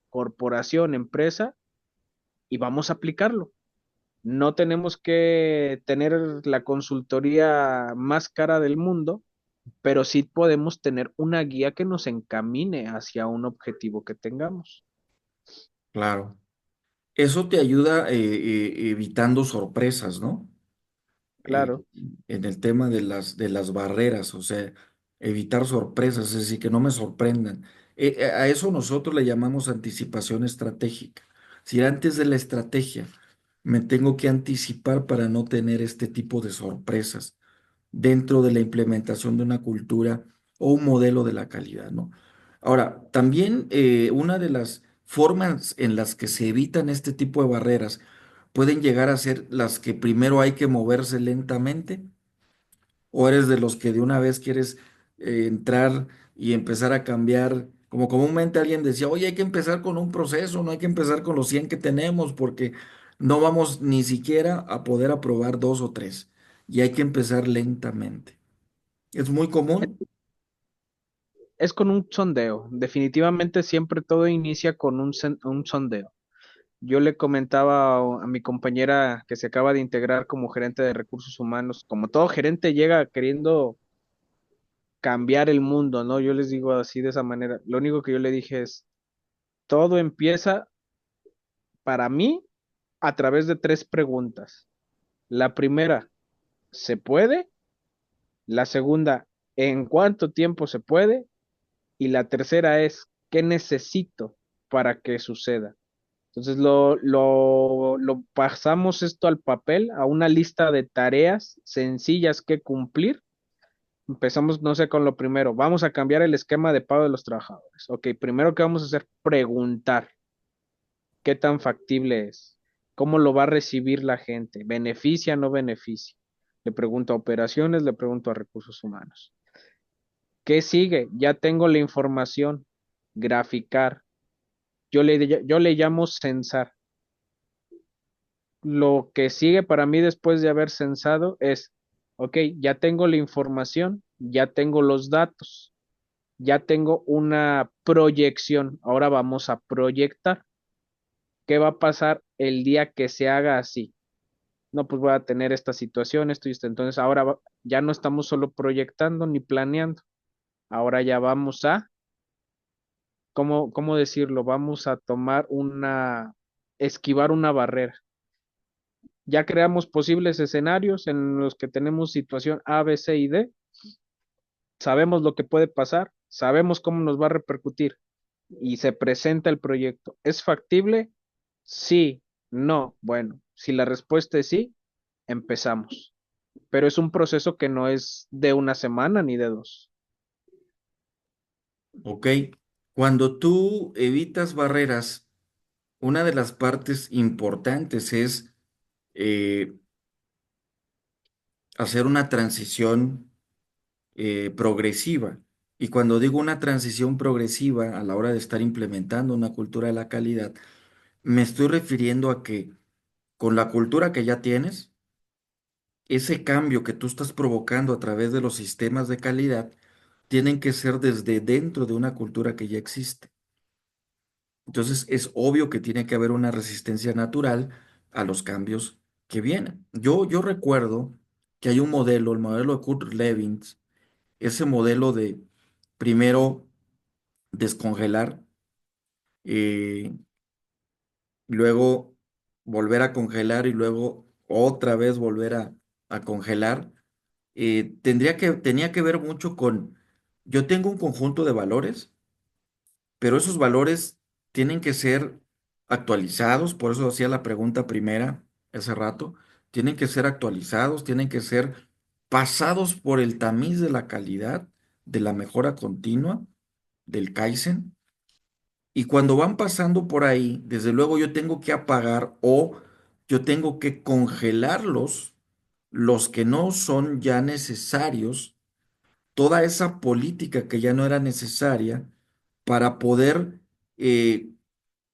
corporación, empresa, y vamos a aplicarlo. No tenemos que tener la consultoría más cara del mundo, pero sí podemos tener una guía que nos encamine hacia un objetivo que tengamos. claro. Eso te ayuda evitando sorpresas, ¿no? eh, Claro, en el tema de de las barreras, o sea, evitar sorpresas, es decir, que no me sorprendan. A eso nosotros le llamamos anticipación estratégica. Si antes de la estrategia me tengo que anticipar para no tener este tipo de sorpresas dentro de la implementación de una cultura o un modelo de la calidad, ¿no? Ahora, también una de las formas en las que se evitan este tipo de barreras pueden llegar a ser las que primero hay que moverse lentamente, o eres de los que de una vez quieres entrar y empezar a cambiar, como comúnmente alguien decía, oye, hay que empezar con un proceso, no hay que empezar con los 100 que tenemos porque no vamos ni siquiera a poder aprobar dos o tres y hay que empezar lentamente. Es muy común. es con un sondeo. Definitivamente siempre todo inicia con un sondeo. Yo le comentaba a mi compañera que se acaba de integrar como gerente de recursos humanos, como todo gerente llega queriendo cambiar el mundo, ¿no? Yo les digo así de esa manera. Lo único que yo le dije es, todo empieza para mí a través de tres preguntas. La primera, ¿se puede? La segunda, ¿en cuánto tiempo se puede? Y la tercera es, ¿qué necesito para que suceda? Entonces lo pasamos esto al papel, a una lista de tareas sencillas que cumplir. Empezamos, no sé, con lo primero. Vamos a cambiar el esquema de pago de los trabajadores. Ok, primero que vamos a hacer, preguntar qué tan factible es, cómo lo va a recibir la gente, beneficia o no beneficia. Le pregunto a operaciones, le pregunto a recursos humanos. ¿Qué sigue? Ya tengo la información, graficar. Yo le llamo censar. Lo que sigue para mí después de haber censado es, ok, ya tengo la información, ya tengo los datos, ya tengo una proyección. Ahora vamos a proyectar. ¿Qué va a pasar el día que se haga así? No, pues voy a tener esta situación, esto y esto. Entonces ahora ya no estamos solo proyectando ni planeando. Ahora ya vamos a, ¿cómo decirlo? Vamos a tomar esquivar una barrera. Ya creamos posibles escenarios en los que tenemos situación A, B, C y D. Sabemos lo que puede pasar, sabemos cómo nos va a repercutir y se presenta el proyecto. ¿Es factible? Sí, no. Bueno, si la respuesta es sí, empezamos. Pero es un proceso que no es de una semana ni de dos. ¿Ok? Cuando tú evitas barreras, una de las partes importantes es eh, hacer una transición progresiva. Y cuando digo una transición progresiva a la hora de estar implementando una cultura de la calidad, me estoy refiriendo a que con la cultura que ya tienes, ese cambio que tú estás provocando a través de los sistemas de calidad, tienen que ser desde dentro de una cultura que ya existe. Entonces es obvio que tiene que haber una resistencia natural a los cambios que vienen. Yo recuerdo que hay un modelo, el modelo de Kurt Lewin, ese modelo de primero descongelar, eh, luego volver a congelar y luego otra vez volver a congelar. Tenía que ver mucho con, yo tengo un conjunto de valores, pero esos valores tienen que ser actualizados, por eso hacía la pregunta primera hace rato, tienen que ser actualizados, tienen que ser pasados por el tamiz de la calidad, de la mejora continua, del Kaizen, y cuando van pasando por ahí, desde luego yo tengo que apagar o yo tengo que congelarlos, los que no son ya necesarios, toda esa política que ya no era necesaria para poder eh,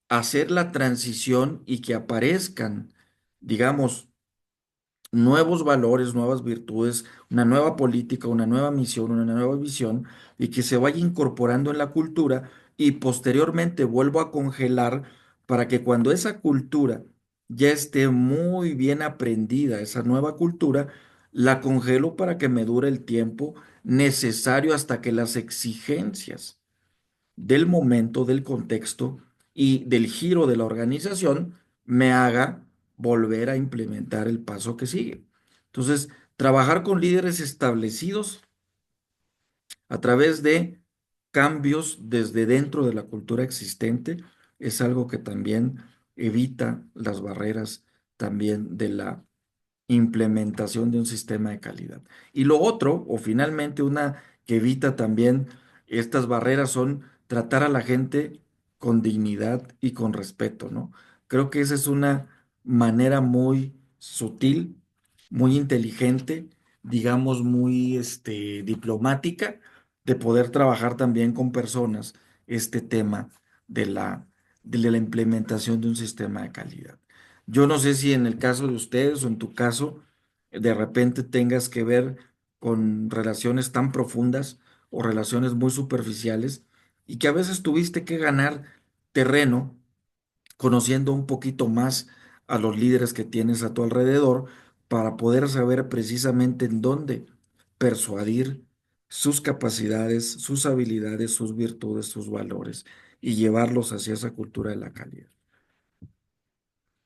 hacer la transición y que aparezcan, digamos, nuevos valores, nuevas virtudes, una nueva política, una nueva misión, una nueva visión, y que se vaya incorporando en la cultura y posteriormente vuelvo a congelar para que cuando esa cultura ya esté muy bien aprendida, esa nueva cultura, la congelo para que me dure el tiempo necesario hasta que las exigencias del momento, del contexto y del giro de la organización me haga volver a implementar el paso que sigue. Entonces, trabajar con líderes establecidos a través de cambios desde dentro de la cultura existente es algo que también evita las barreras también de la implementación de un sistema de calidad. Y lo otro, o finalmente una que evita también estas barreras, son tratar a la gente con dignidad y con respeto, ¿no? Creo que esa es una manera muy sutil, muy inteligente, digamos, muy diplomática de poder trabajar también con personas este tema de la implementación de un sistema de calidad. Yo no sé si en el caso de ustedes o en tu caso, de repente tengas que ver con relaciones tan profundas o relaciones muy superficiales y que a veces tuviste que ganar terreno conociendo un poquito más a los líderes que tienes a tu alrededor para poder saber precisamente en dónde persuadir sus capacidades, sus habilidades, sus virtudes, sus valores y llevarlos hacia esa cultura de la calidad.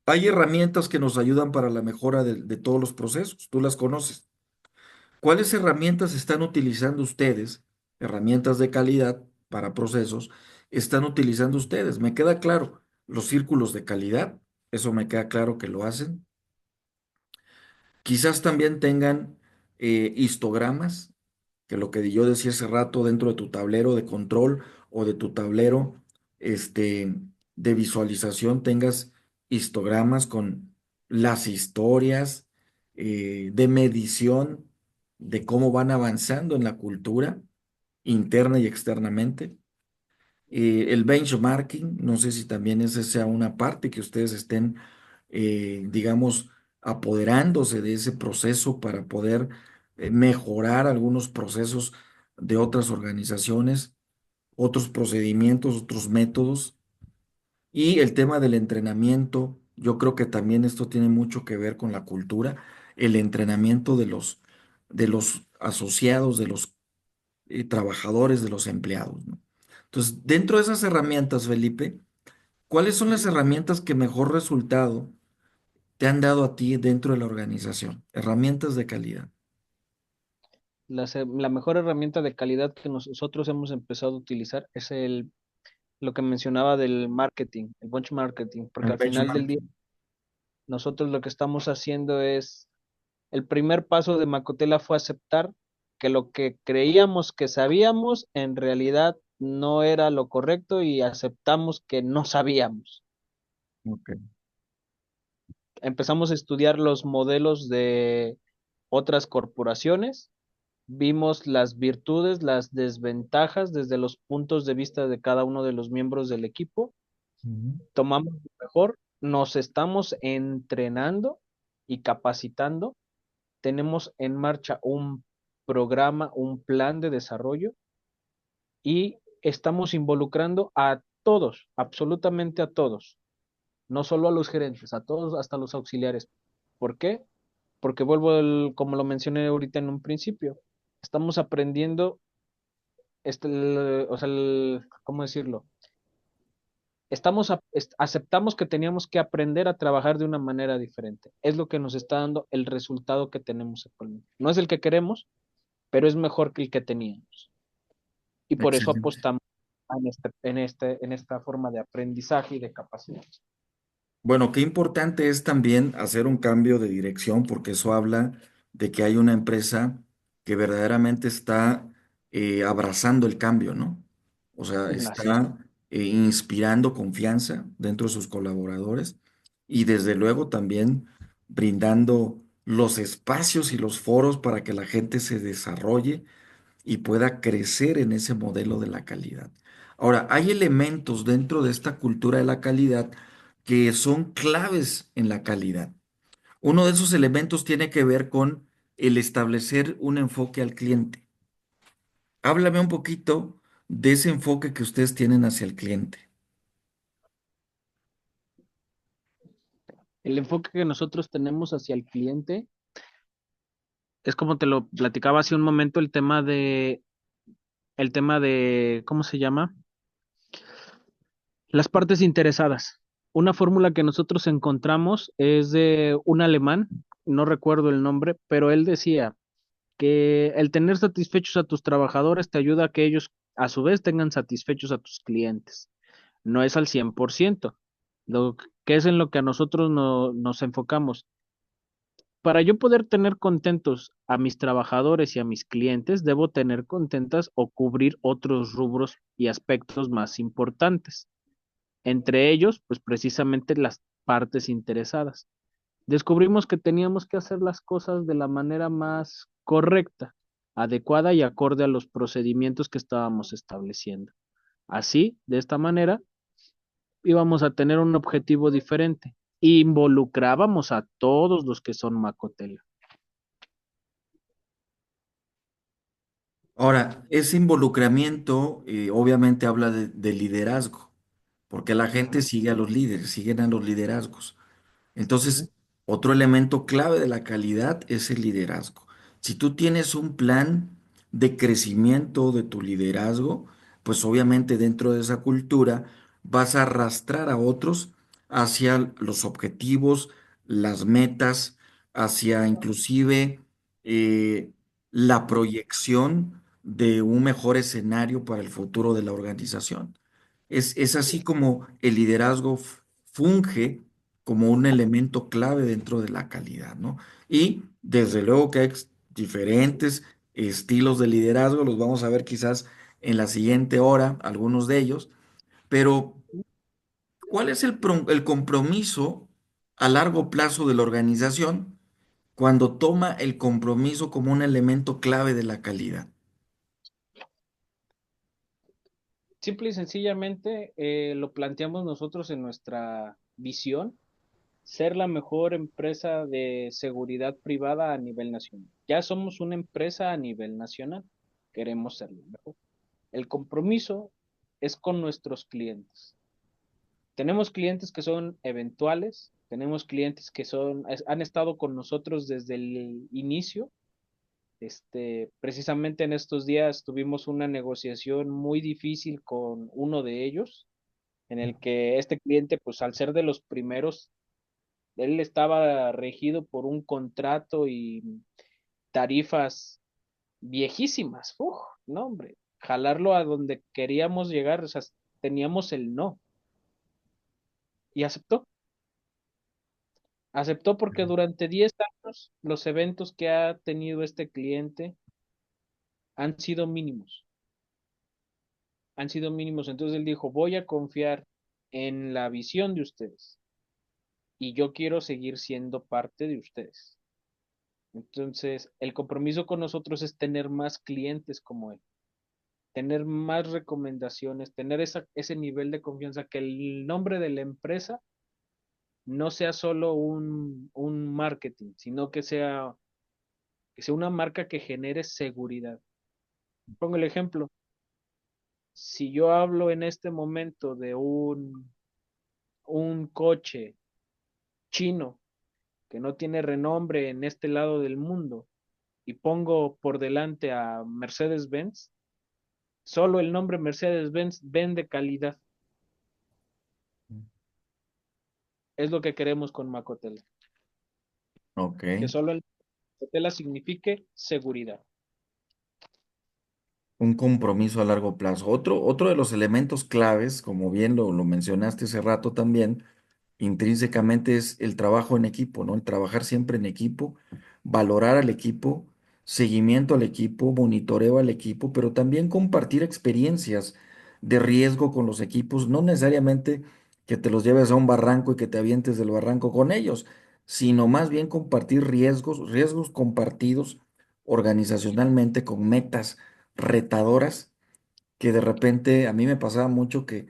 Hay herramientas que nos ayudan para la mejora de todos los procesos, tú las conoces. ¿Cuáles herramientas están utilizando ustedes, herramientas de calidad para procesos, están utilizando ustedes? Me queda claro, los círculos de calidad, eso me queda claro que lo hacen. Quizás también tengan histogramas, que lo que yo decía hace rato dentro de tu tablero de control o de tu tablero este, de visualización, tengas histogramas con las historias de medición de cómo van avanzando en la cultura interna y externamente. El benchmarking, no sé si también esa sea una parte que ustedes estén, digamos, apoderándose de ese proceso para poder mejorar algunos procesos de otras organizaciones, otros procedimientos, otros métodos. Y el tema del entrenamiento, yo creo que también esto tiene mucho que ver con la cultura, el entrenamiento de los asociados, de los trabajadores, de los empleados, ¿no? Entonces, dentro de esas herramientas, Felipe, ¿cuáles son las herramientas que mejor resultado te han dado a ti dentro de la organización? Herramientas de calidad. La mejor herramienta de calidad que nosotros hemos empezado a utilizar es lo que mencionaba del marketing, el bunch marketing, porque El al final del día benchmarking. nosotros lo que estamos haciendo es, el primer paso de Macotela fue aceptar que lo que creíamos que sabíamos en realidad no era lo correcto y aceptamos que no sabíamos. Ok. Empezamos a estudiar los modelos de otras corporaciones, vimos las virtudes, las desventajas desde los puntos de vista de cada uno de los miembros del equipo, Ujú. tomamos lo mejor, nos estamos entrenando y capacitando, tenemos en marcha un programa, un plan de desarrollo y estamos involucrando a todos, absolutamente a todos, no solo a los gerentes, a todos, hasta los auxiliares. ¿Por qué? Porque como lo mencioné ahorita en un principio, estamos aprendiendo, o sea, ¿cómo decirlo? Aceptamos que teníamos que aprender a trabajar de una manera diferente. Es lo que nos está dando el resultado que tenemos actualmente. No es el que queremos, pero es mejor que el que teníamos. Y por eso Excelente. apostamos en esta forma de aprendizaje y de capacidad. Bueno, qué importante es también hacer un cambio de dirección porque eso habla de que hay una empresa que verdaderamente está abrazando el cambio, ¿no? O sea, Así es. está inspirando confianza dentro de sus colaboradores y desde luego también brindando los espacios y los foros para que la gente se desarrolle y pueda crecer en ese modelo de la calidad. Ahora, hay elementos dentro de esta cultura de la calidad que son claves en la calidad. Uno de esos elementos tiene que ver con el establecer un enfoque al cliente. Háblame un poquito de ese enfoque que ustedes tienen hacia el cliente. El enfoque que nosotros tenemos hacia el cliente es como te lo platicaba hace un momento, ¿cómo se llama? Las partes interesadas. Una fórmula que nosotros encontramos es de un alemán, no recuerdo el nombre, pero él decía que el tener satisfechos a tus trabajadores te ayuda a que ellos a su vez tengan satisfechos a tus clientes. No es al 100%, lo que es en lo que a nosotros nos enfocamos. Para yo poder tener contentos a mis trabajadores y a mis clientes, debo tener contentas o cubrir otros rubros y aspectos más importantes. Entre ellos, pues precisamente las partes interesadas. Descubrimos que teníamos que hacer las cosas de la manera más correcta, adecuada y acorde a los procedimientos que estábamos estableciendo. Así, de esta manera, íbamos a tener un objetivo diferente. Involucrábamos a todos los que son Macotela. Ahora, ese involucramiento obviamente habla de liderazgo, porque la gente sigue a los líderes, siguen a los liderazgos. Ujú. Entonces, otro elemento clave de la calidad es el liderazgo. Si tú tienes un plan de crecimiento de tu liderazgo, pues obviamente dentro de esa cultura vas a arrastrar a otros hacia los objetivos, las metas, hacia inclusive eh, la proyección de un mejor escenario para el futuro de la organización. Es así como el liderazgo funge como un elemento clave dentro de la calidad, ¿no? Y desde luego que hay diferentes estilos de liderazgo, los vamos a ver quizás en la siguiente hora, algunos de ellos, pero ¿cuál es el compromiso a largo plazo de la organización cuando toma el compromiso como un elemento clave de la calidad? Simple y sencillamente lo planteamos nosotros en nuestra visión, ser la mejor empresa de seguridad privada a nivel nacional. Ya somos una empresa a nivel nacional, queremos serlo mejor. El compromiso es con nuestros clientes. Tenemos clientes que son eventuales, tenemos clientes que han estado con nosotros desde el inicio. Precisamente en estos días tuvimos una negociación muy difícil con uno de ellos, en el que este cliente, pues al ser de los primeros, él estaba regido por un contrato y tarifas viejísimas. Uf, no, hombre, jalarlo a donde queríamos llegar, o sea, teníamos el no. Y aceptó. Aceptó porque durante 10 años los eventos que ha tenido este cliente han sido mínimos. Han sido mínimos. Entonces él dijo, voy a confiar en la visión de ustedes y yo quiero seguir siendo parte de ustedes. Entonces, el compromiso con nosotros es tener más clientes como él, tener más recomendaciones, tener ese nivel de confianza, que el nombre de la empresa no sea solo un marketing, sino que sea una marca que genere seguridad. Pongo el ejemplo. Si yo hablo en este momento de un coche chino que no tiene renombre en este lado del mundo y pongo por delante a Mercedes-Benz, solo el nombre Mercedes-Benz vende calidad. Es lo que queremos con Macotela, Ok. que solo el Macotela signifique seguridad. Un compromiso a largo plazo. Otro de los elementos claves, como bien lo mencionaste hace rato también, intrínsecamente es el trabajo en equipo, ¿no? El trabajar siempre en equipo, valorar al equipo, seguimiento al equipo, monitoreo al equipo, pero también compartir experiencias de riesgo con los equipos, no necesariamente que te los lleves a un barranco y que te avientes del barranco con ellos, sino más bien compartir riesgos, riesgos compartidos organizacionalmente con metas retadoras que de repente a mí me pasaba mucho que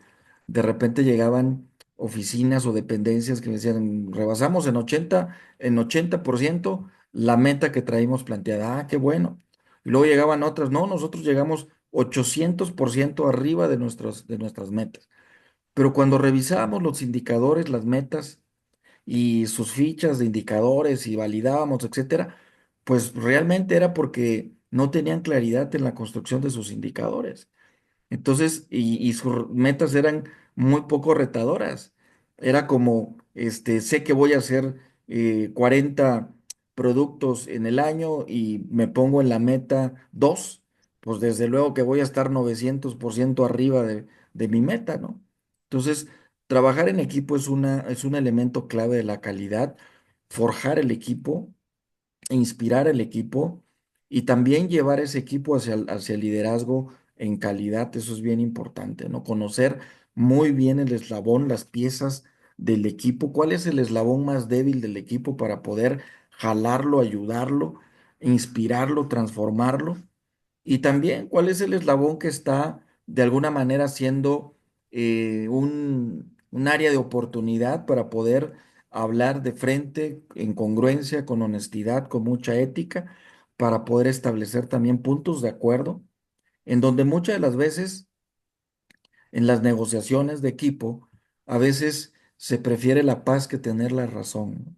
de repente llegaban oficinas o dependencias que me decían, rebasamos en 80% la meta que traímos planteada. Ah, qué bueno. Y luego llegaban otras, no, nosotros llegamos 800% arriba de nuestras metas. Pero cuando revisábamos los indicadores, las metas y sus fichas de indicadores y validábamos, etcétera, pues realmente era porque no tenían claridad en la construcción de sus indicadores. Entonces, y sus metas eran muy poco retadoras. Era como, sé que voy a hacer 40 productos en el año y me pongo en la meta 2, pues desde luego que voy a estar 900% arriba de mi meta, ¿no? Entonces, trabajar en equipo es un elemento clave de la calidad, forjar el equipo, inspirar el equipo y también llevar ese equipo hacia el liderazgo en calidad. Eso es bien importante, ¿no? Conocer muy bien el eslabón, las piezas del equipo, cuál es el eslabón más débil del equipo para poder jalarlo, ayudarlo, inspirarlo, transformarlo. Y también cuál es el eslabón que está de alguna manera siendo un área de oportunidad para poder hablar de frente en congruencia, con honestidad, con mucha ética, para poder establecer también puntos de acuerdo, en donde muchas de las veces en las negociaciones de equipo, a veces se prefiere la paz que tener la razón, ¿no?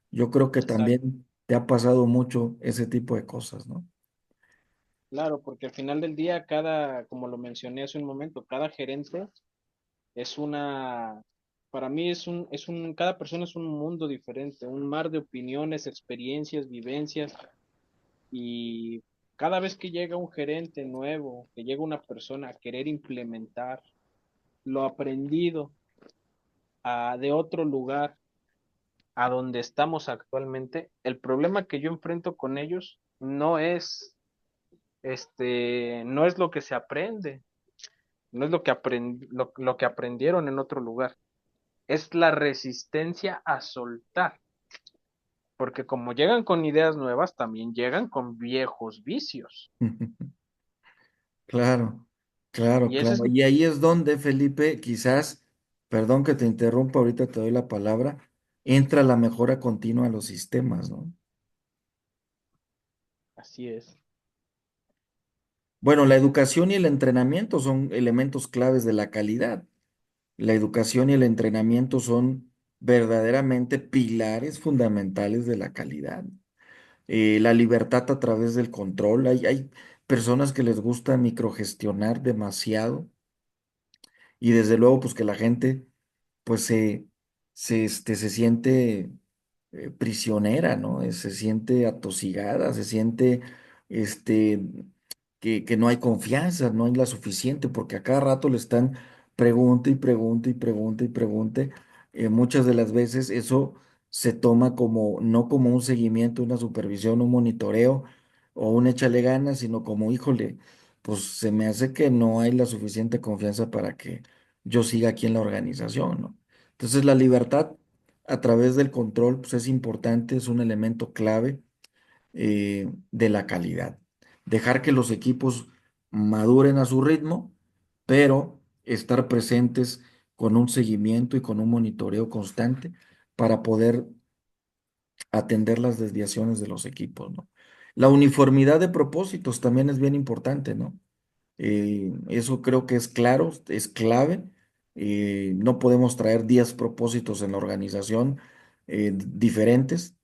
Yo creo que Exacto. también te ha pasado mucho ese tipo de cosas, ¿no? Claro, porque al final del día, como lo mencioné hace un momento, cada gerente es para mí cada persona es un mundo diferente, un mar de opiniones, experiencias, vivencias, y cada vez que llega un gerente nuevo, que llega una persona a querer implementar lo aprendido de otro lugar a donde estamos actualmente, el problema que yo enfrento con ellos no es lo que se aprende, no es lo que aprendieron en otro lugar, es la resistencia a soltar, porque como llegan con ideas nuevas, también llegan con viejos vicios. Claro, claro, Y ese es claro. Y ahí es donde, Felipe, quizás, perdón que te interrumpa, ahorita te doy la palabra, entra la mejora continua a los sistemas, ¿no? así es, Bueno, la educación y el entrenamiento son elementos claves de la calidad. La educación y el entrenamiento son verdaderamente pilares fundamentales de la calidad. La libertad a través del control. Hay personas que les gusta microgestionar demasiado y desde luego, pues que la gente pues se siente prisionera, ¿no? Se siente atosigada, se siente este, que no hay confianza, no hay la suficiente, porque a cada rato le están pregunte y pregunte y pregunte y pregunte. Muchas de las veces eso se toma como, no como un seguimiento, una supervisión, un monitoreo o un échale ganas, sino como, híjole, pues se me hace que no hay la suficiente confianza para que yo siga aquí en la organización, ¿no? Entonces la libertad a través del control pues, es importante, es un elemento clave de la calidad. Dejar que los equipos maduren a su ritmo, pero estar presentes con un seguimiento y con un monitoreo constante para poder atender las desviaciones de los equipos, ¿no? La uniformidad de propósitos también es bien importante, ¿no? Eso creo que es claro, es clave. No podemos traer 10 propósitos en la organización diferentes.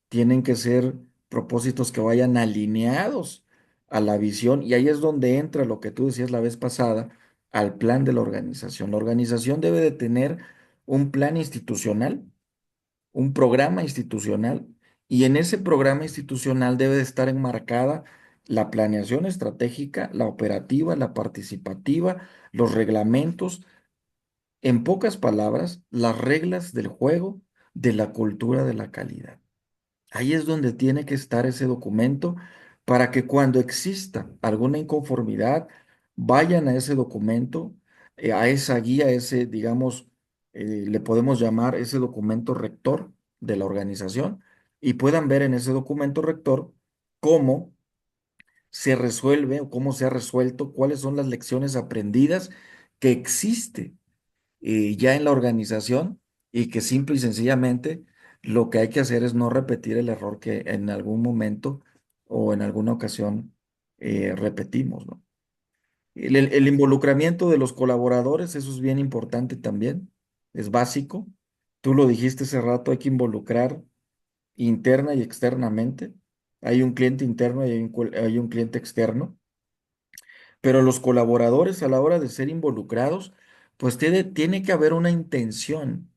Tienen que ser propósitos que vayan alineados a la visión. Y ahí es donde entra lo que tú decías la vez pasada, al plan de la organización. La organización debe de tener un plan institucional, un programa institucional, y en ese programa institucional debe de estar enmarcada la planeación estratégica, la operativa, la participativa, los reglamentos, en pocas palabras, las reglas del juego de la cultura de la calidad. Ahí es donde tiene que estar ese documento para que cuando exista alguna inconformidad, vayan a ese documento, a esa guía, digamos, le podemos llamar ese documento rector de la organización y puedan ver en ese documento rector cómo se resuelve o cómo se ha resuelto, cuáles son las lecciones aprendidas que existe ya en la organización y que simple y sencillamente lo que hay que hacer es no repetir el error que en algún momento o en alguna ocasión repetimos, ¿no? El involucramiento de los colaboradores, eso es bien importante también, es básico. Tú lo dijiste hace rato, hay que involucrar interna y externamente. Hay un cliente interno y hay un cliente externo, pero los colaboradores a la hora de ser involucrados, pues tiene que haber una intención.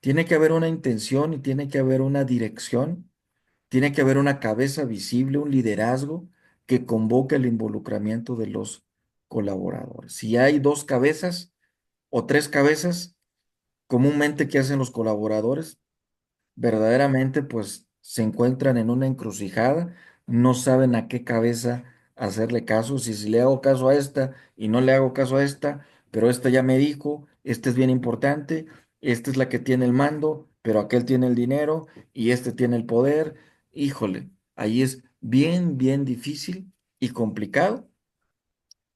Tiene que haber una intención y tiene que haber una dirección, tiene que haber una cabeza visible, un liderazgo que convoque el involucramiento de los colaboradores. Si hay dos cabezas o tres cabezas, comúnmente, ¿qué hacen los colaboradores? Verdaderamente pues se encuentran en una encrucijada, no saben a qué cabeza hacerle caso, si le hago caso a esta y no le hago caso a esta, pero esta ya me dijo, esta es bien importante, esta es la que tiene el mando, pero aquel tiene el dinero y este tiene el poder. Híjole, ahí es bien, bien difícil y complicado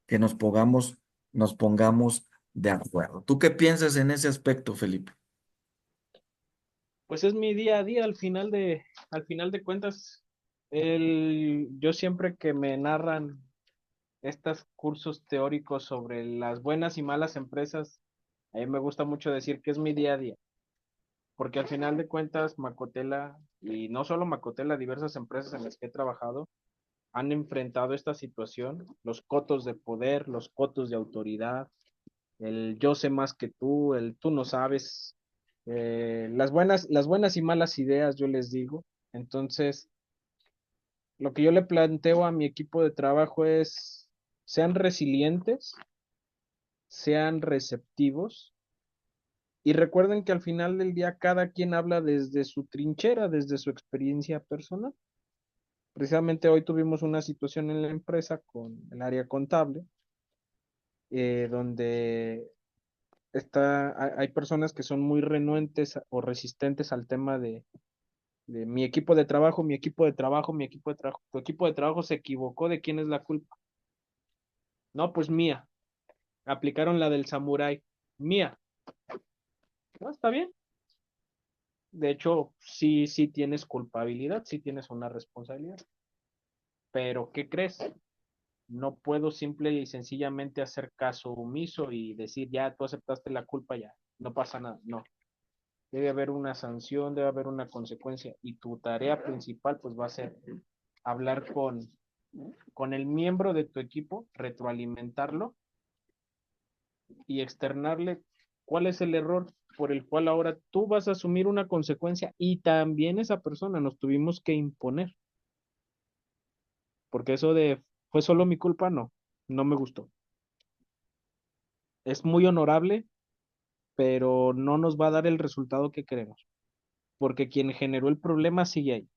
que nos pongamos de acuerdo. ¿Tú qué piensas en ese aspecto, Felipe? Pues es mi día a día al final de cuentas, yo siempre que me narran estos cursos teóricos sobre las buenas y malas empresas, a mí me gusta mucho decir que es mi día a día, porque al final de cuentas, Macotela, y no solo Macotela, diversas empresas en las que he trabajado, han enfrentado esta situación, los cotos de poder, los cotos de autoridad, el yo sé más que tú, el tú no sabes, las buenas y malas ideas, yo les digo. Entonces, lo que yo le planteo a mi equipo de trabajo es, sean resilientes, sean receptivos y recuerden que al final del día cada quien habla desde su trinchera, desde su experiencia personal. Precisamente hoy tuvimos una situación en la empresa con el área contable, donde hay personas que son muy renuentes o resistentes al tema de mi equipo de trabajo, mi equipo de trabajo, mi equipo de trabajo. Tu equipo de trabajo se equivocó, ¿de quién es la culpa? No, pues mía. Aplicaron la del samurái. Mía. No, está bien. De hecho, sí, sí tienes culpabilidad, sí tienes una responsabilidad. Pero, ¿qué crees? No puedo simple y sencillamente hacer caso omiso y decir, ya, tú aceptaste la culpa, ya, no pasa nada. No, debe haber una sanción, debe haber una consecuencia y tu tarea principal pues va a ser hablar con el miembro de tu equipo, retroalimentarlo y externarle cuál es el error por el cual ahora tú vas a asumir una consecuencia y también esa persona nos tuvimos que imponer, porque eso de fue solo mi culpa, no, no me gustó. Es muy honorable, pero no nos va a dar el resultado que queremos, porque quien generó el problema sigue ahí.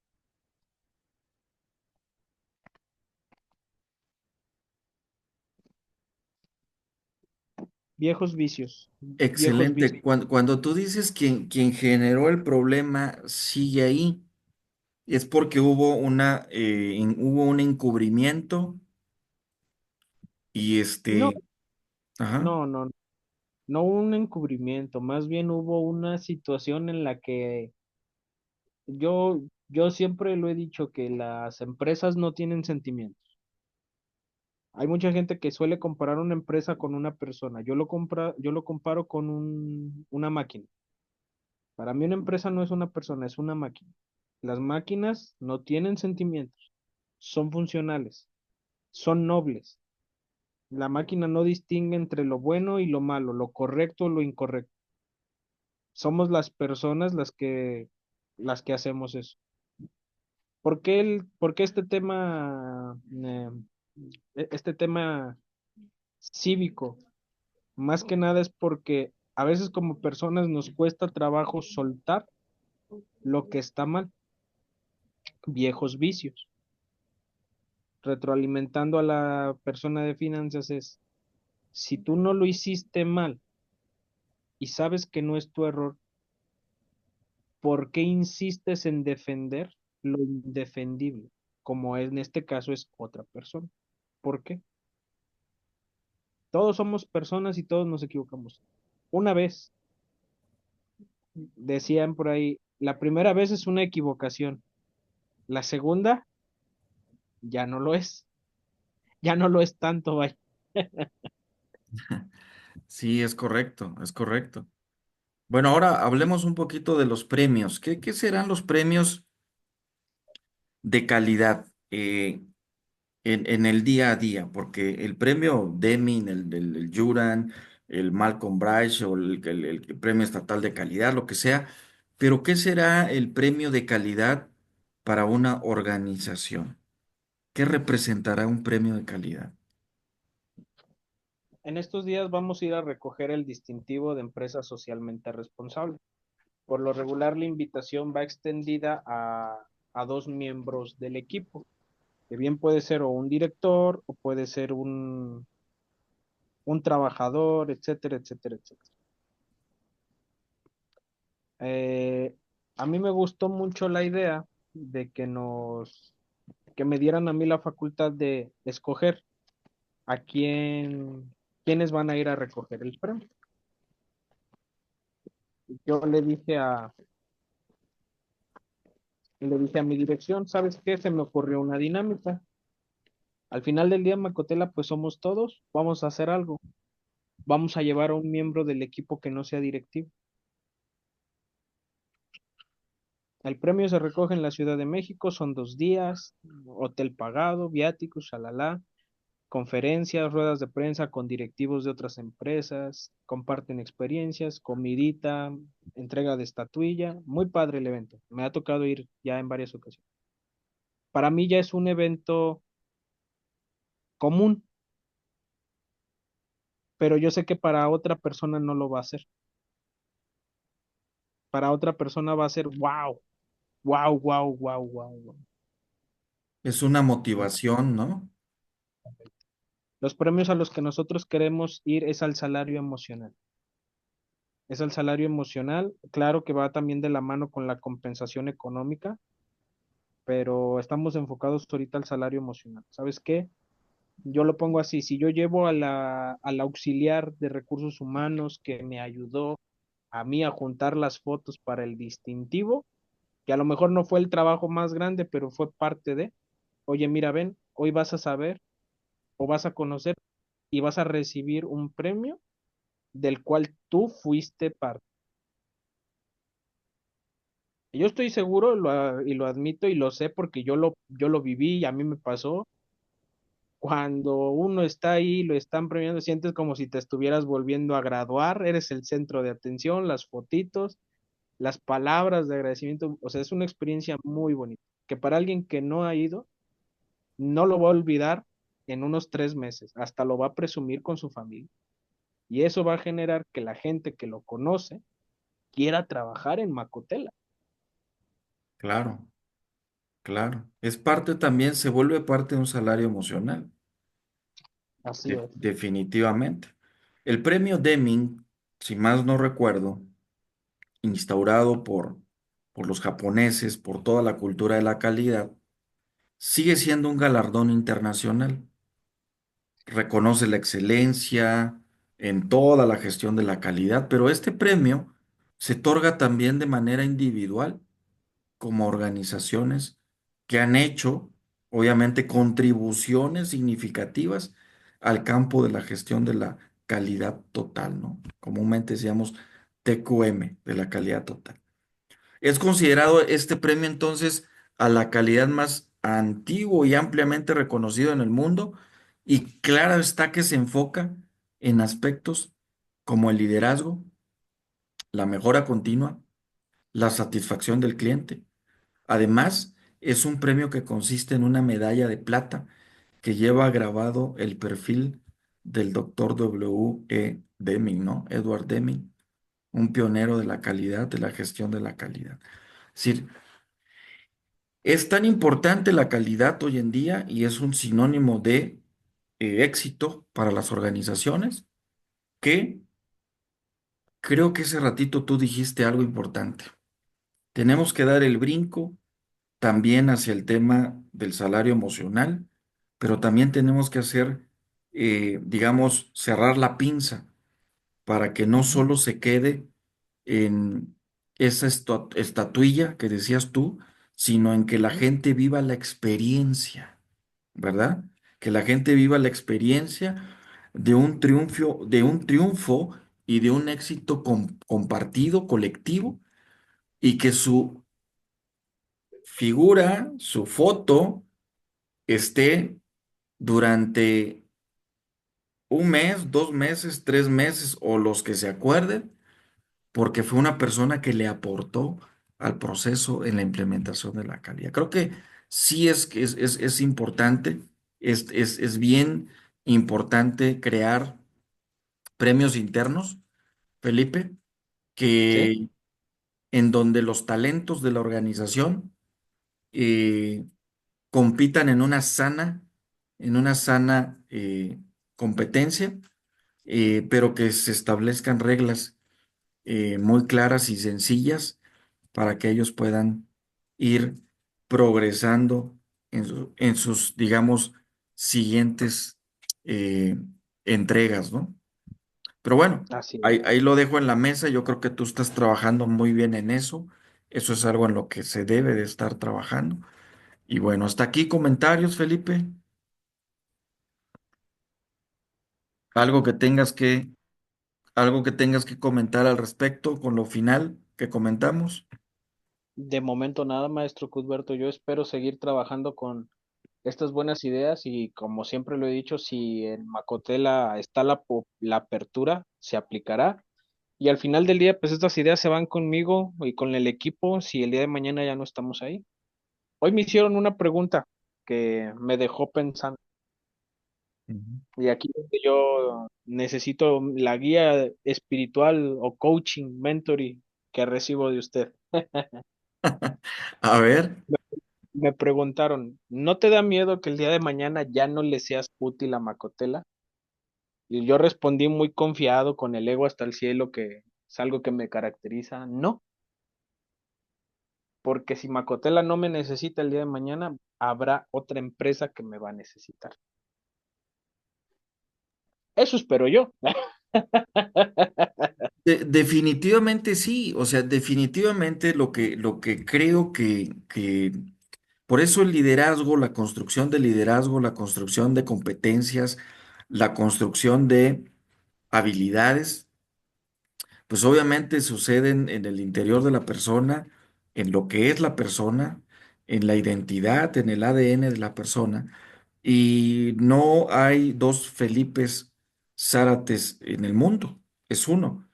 Viejos vicios, viejos Excelente. vicios. Cuando tú dices quien generó el problema sigue ahí, es porque hubo un encubrimiento y No, ajá, no, no un encubrimiento, más bien hubo una situación en la que yo siempre lo he dicho que las empresas no tienen sentimientos. Hay mucha gente que suele comparar una empresa con una persona. Yo lo comparo con una máquina. Para mí una empresa no es una persona, es una máquina. Las máquinas no tienen sentimientos, son funcionales, son nobles. La máquina no distingue entre lo bueno y lo malo, lo correcto o lo incorrecto. Somos las personas las que hacemos eso. ¿Por qué este tema cívico? Más que nada es porque a veces como personas nos cuesta trabajo soltar lo que está mal, viejos vicios. Retroalimentando a la persona de finanzas es, si tú no lo hiciste mal y sabes que no es tu error, ¿por qué insistes en defender lo indefendible? Como en este caso es otra persona. ¿Por qué? Todos somos personas y todos nos equivocamos. Una vez, decían por ahí, la primera vez es una equivocación, la segunda ya no lo es, ya no lo es tanto, vaya. Sí, es correcto, es correcto. Bueno, ahora hablemos un poquito de los premios. ¿Qué serán los premios de calidad en el día a día? Porque el premio Deming, el Juran, el Malcolm Bright o el premio estatal de calidad, lo que sea, pero ¿qué será el premio de calidad para una organización? ¿Qué representará un premio de calidad? En estos días vamos a ir a recoger el distintivo de empresa socialmente responsable. Por lo regular, la invitación va extendida a dos miembros del equipo, que bien puede ser o un director o puede ser un trabajador, etcétera, etcétera, etcétera. Eh, a mí me gustó mucho la idea de que me dieran a mí la facultad de escoger a quiénes van a ir a recoger el premio. Yo le dije a mi dirección, ¿sabes qué? Se me ocurrió una dinámica. Al final del día, Macotela, pues somos todos, vamos a hacer algo. Vamos a llevar a un miembro del equipo que no sea directivo. El premio se recoge en la Ciudad de México, son 2 días, hotel pagado, viáticos, shalala, conferencias, ruedas de prensa con directivos de otras empresas, comparten experiencias, comidita, entrega de estatuilla. Muy padre el evento. Me ha tocado ir ya en varias ocasiones. Para mí ya es un evento común, pero yo sé que para otra persona no lo va a hacer. Para otra persona va a ser wow, wow, wow, wow, wow, wow. Es una motivación, ¿no? Los premios a los que nosotros queremos ir es al salario emocional. Es al salario emocional, claro que va también de la mano con la compensación económica, pero estamos enfocados ahorita al salario emocional. ¿Sabes qué? Yo lo pongo así, si yo llevo al auxiliar de recursos humanos que me ayudó a mí a juntar las fotos para el distintivo, que a lo mejor no fue el trabajo más grande, pero fue parte de, oye, mira, ven, hoy vas a saber o vas a conocer y vas a recibir un premio del cual tú fuiste parte. Yo estoy seguro y lo admito y lo sé porque yo lo viví y a mí me pasó. Cuando uno está ahí, lo están premiando, sientes como si te estuvieras volviendo a graduar, eres el centro de atención, las fotitos, las palabras de agradecimiento, o sea, es una experiencia muy bonita, que para alguien que no ha ido, no lo va a olvidar en unos 3 meses, hasta lo va a presumir con su familia. Y eso va a generar que la gente que lo conoce quiera trabajar en Macotela. Claro, claro. Es parte también, se vuelve parte de un salario emocional, Así es. definitivamente. El premio Deming, si más no recuerdo, instaurado por los japoneses, por toda la cultura de la calidad, sigue siendo un galardón internacional. Reconoce la excelencia en toda la gestión de la calidad, pero este premio se otorga también de manera individual, como organizaciones que han hecho, obviamente, contribuciones significativas al campo de la gestión de la calidad total, ¿no? Comúnmente decíamos TQM, de la calidad total. Es considerado este premio entonces a la calidad más antiguo y ampliamente reconocido en el mundo y claro está que se enfoca en aspectos como el liderazgo, la mejora continua, la satisfacción del cliente. Además, es un premio que consiste en una medalla de plata que lleva grabado el perfil del doctor W. E. Deming, ¿no? Edward Deming, un pionero de la calidad, de la gestión de la calidad. Es decir, es tan importante la calidad hoy en día y es un sinónimo de éxito para las organizaciones que creo que ese ratito tú dijiste algo importante. Tenemos que dar el brinco también hacia el tema del salario emocional, pero también tenemos que hacer, digamos, cerrar la pinza para que no Ujú. solo se quede en esa estatuilla que decías tú, sino en que la Ujú. gente viva la experiencia, ¿verdad? Que la gente viva la experiencia de un triunfo y de un éxito compartido, colectivo, y que su figura, su foto, esté durante un mes, 2 meses, 3 meses o los que se acuerden, porque fue una persona que le aportó al proceso en la implementación de la calidad. Creo que sí es importante, es bien importante crear premios internos, Felipe, Sí, que en donde los talentos de la organización eh, compitan en una sana competencia, pero que se establezcan reglas muy claras y sencillas para que ellos puedan ir progresando en sus, digamos, siguientes eh, entregas, ¿no? Pero bueno, así es. ahí lo dejo en la mesa. Yo creo que tú estás trabajando muy bien en eso. Eso es algo en lo que se debe de estar trabajando. Y bueno, hasta aquí comentarios, Felipe. Algo que tengas que, algo que tengas que comentar al respecto con lo final que comentamos. De momento nada, maestro Cusberto. Yo espero seguir trabajando con estas buenas ideas y como siempre lo he dicho, si en Macotela está la apertura, se aplicará. Y al final del día, pues estas ideas se van conmigo y con el equipo si el día de mañana ya no estamos ahí. Hoy me hicieron una pregunta que me dejó pensando Ujú. y aquí es donde yo necesito la guía espiritual o coaching, mentoring que recibo de usted. A ver, Me preguntaron, ¿no te da miedo que el día de mañana ya no le seas útil a Macotela? Y yo respondí muy confiado, con el ego hasta el cielo, que es algo que me caracteriza. No, porque si Macotela no me necesita el día de mañana, habrá otra empresa que me va a necesitar. Eso espero yo. definitivamente sí, o sea, definitivamente lo que creo que por eso el liderazgo, la construcción de liderazgo, la construcción de competencias, la construcción de habilidades, pues obviamente suceden en el interior de la persona, en lo que es la persona, en la identidad, en el ADN de la persona. Y no hay dos Felipes Zárates en el mundo, es uno.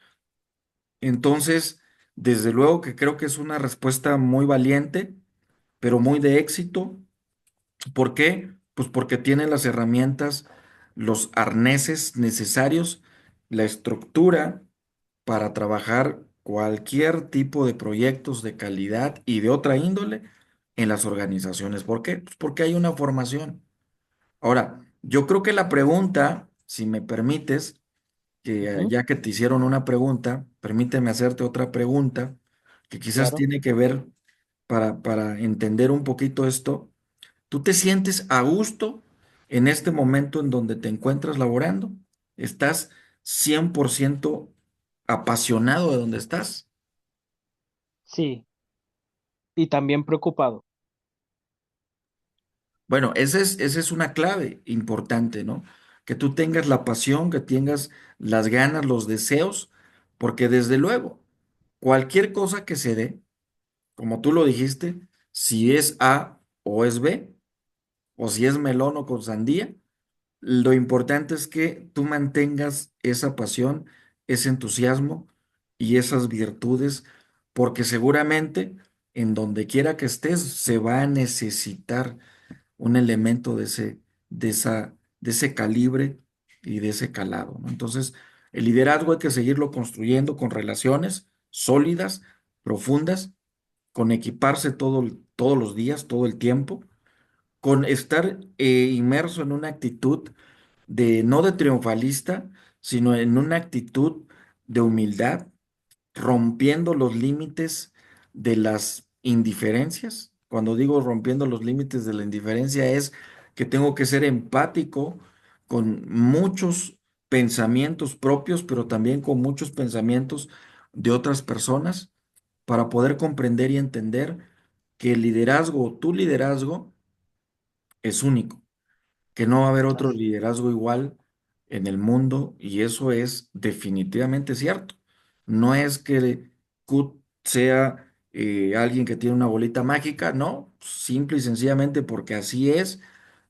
Entonces, desde luego que creo que es una respuesta muy valiente, pero muy de éxito. ¿Por qué? Pues porque tiene las herramientas, los arneses necesarios, la estructura para trabajar cualquier tipo de proyectos de calidad y de otra índole en las organizaciones. ¿Por qué? Pues porque hay una formación. Ahora, yo creo que la pregunta, si me permites, que Ujú, ya que te hicieron una pregunta, permíteme hacerte otra pregunta que quizás claro. tiene que ver para entender un poquito esto. ¿Tú te sientes a gusto en este momento en donde te encuentras laborando? ¿Estás 100% apasionado de donde estás? Sí, y también preocupado. Bueno, esa es una clave importante, ¿no? que tú tengas la pasión, que tengas las ganas, los deseos, porque desde luego, cualquier cosa que se dé, como tú lo dijiste, si es A o es B, o si es melón o con sandía, lo importante es que tú mantengas esa pasión, ese entusiasmo y esas virtudes, porque seguramente en donde quiera que estés se va a necesitar un elemento de ese calibre y de ese calado, ¿no? Entonces, el liderazgo hay que seguirlo construyendo con relaciones sólidas, profundas, con equiparse todos los días, todo el tiempo, con estar inmerso en una actitud de no de triunfalista, sino en una actitud de humildad, rompiendo los límites de las indiferencias. Cuando digo rompiendo los límites de la indiferencia es que tengo que ser empático con muchos pensamientos propios, pero también con muchos pensamientos de otras personas para poder comprender y entender que el liderazgo, tu liderazgo, es único, que no va a haber otro Así, liderazgo igual en el mundo y eso es definitivamente cierto. No es que Q sea alguien que tiene una bolita mágica, no, simple y sencillamente porque así es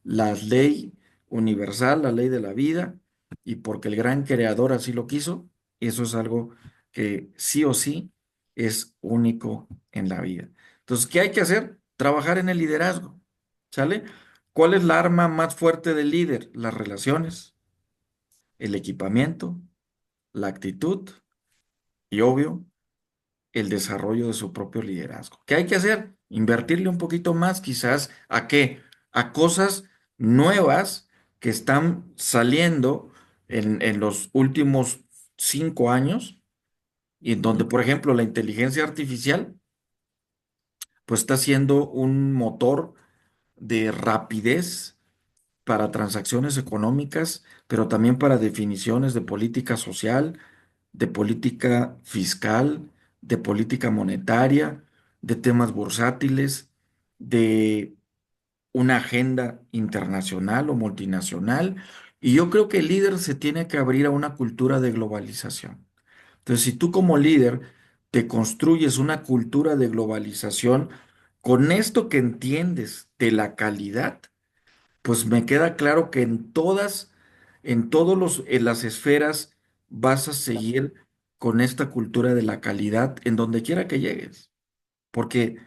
la ley universal, la ley de la vida y porque el gran creador así lo quiso, eso es algo que sí o sí es único en la vida. Entonces, ¿qué hay que hacer? Trabajar en el liderazgo, ¿sale? ¿Cuál es la arma más fuerte del líder? Las relaciones, el equipamiento, la actitud y, obvio, el desarrollo de su propio liderazgo. ¿Qué hay que hacer? Invertirle un poquito más, quizás, ¿a qué? A cosas nuevas que están saliendo en los últimos 5 años y en donde, ujú, por ejemplo, la inteligencia artificial, pues está siendo un motor de rapidez para transacciones económicas, pero también para definiciones de política social, de política fiscal, de política monetaria, de temas bursátiles, de una agenda internacional o multinacional. Y yo creo que el líder se tiene que abrir a una cultura de globalización. Entonces, si tú como líder te construyes una cultura de globalización, con esto que entiendes de la calidad, pues me queda claro que en todos en las esferas vas a seguir con esta cultura de la calidad en donde quiera que llegues. Porque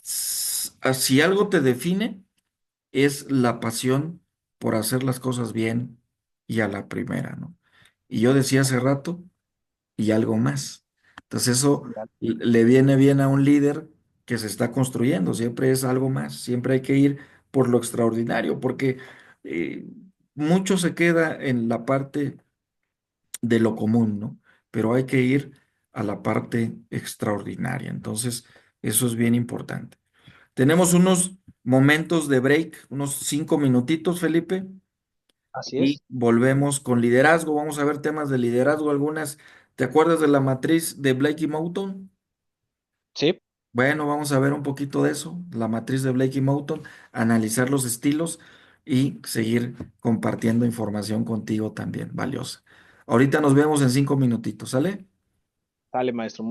si algo te define es la pasión por hacer las cosas bien y a la primera, ¿no? Y yo decía hace rato, y algo más. Entonces eso ya, le viene bien a un líder que se está construyendo, siempre es algo más, siempre hay que ir por lo extraordinario, porque eh, mucho se queda en la parte de lo común, ¿no? Pero hay que ir a la parte extraordinaria. Entonces, eso es bien importante. Tenemos unos momentos de break, unos 5 minutitos, Felipe, así y es. volvemos con liderazgo. Vamos a ver temas de liderazgo, algunas. ¿Te acuerdas de la matriz de Blake y Moulton? Sí, Bueno, vamos a ver un poquito de eso, la matriz de Blake y Moulton, analizar los estilos y seguir compartiendo información contigo también, valiosa. Ahorita nos vemos en 5 minutitos, ¿sale? sale, maestro.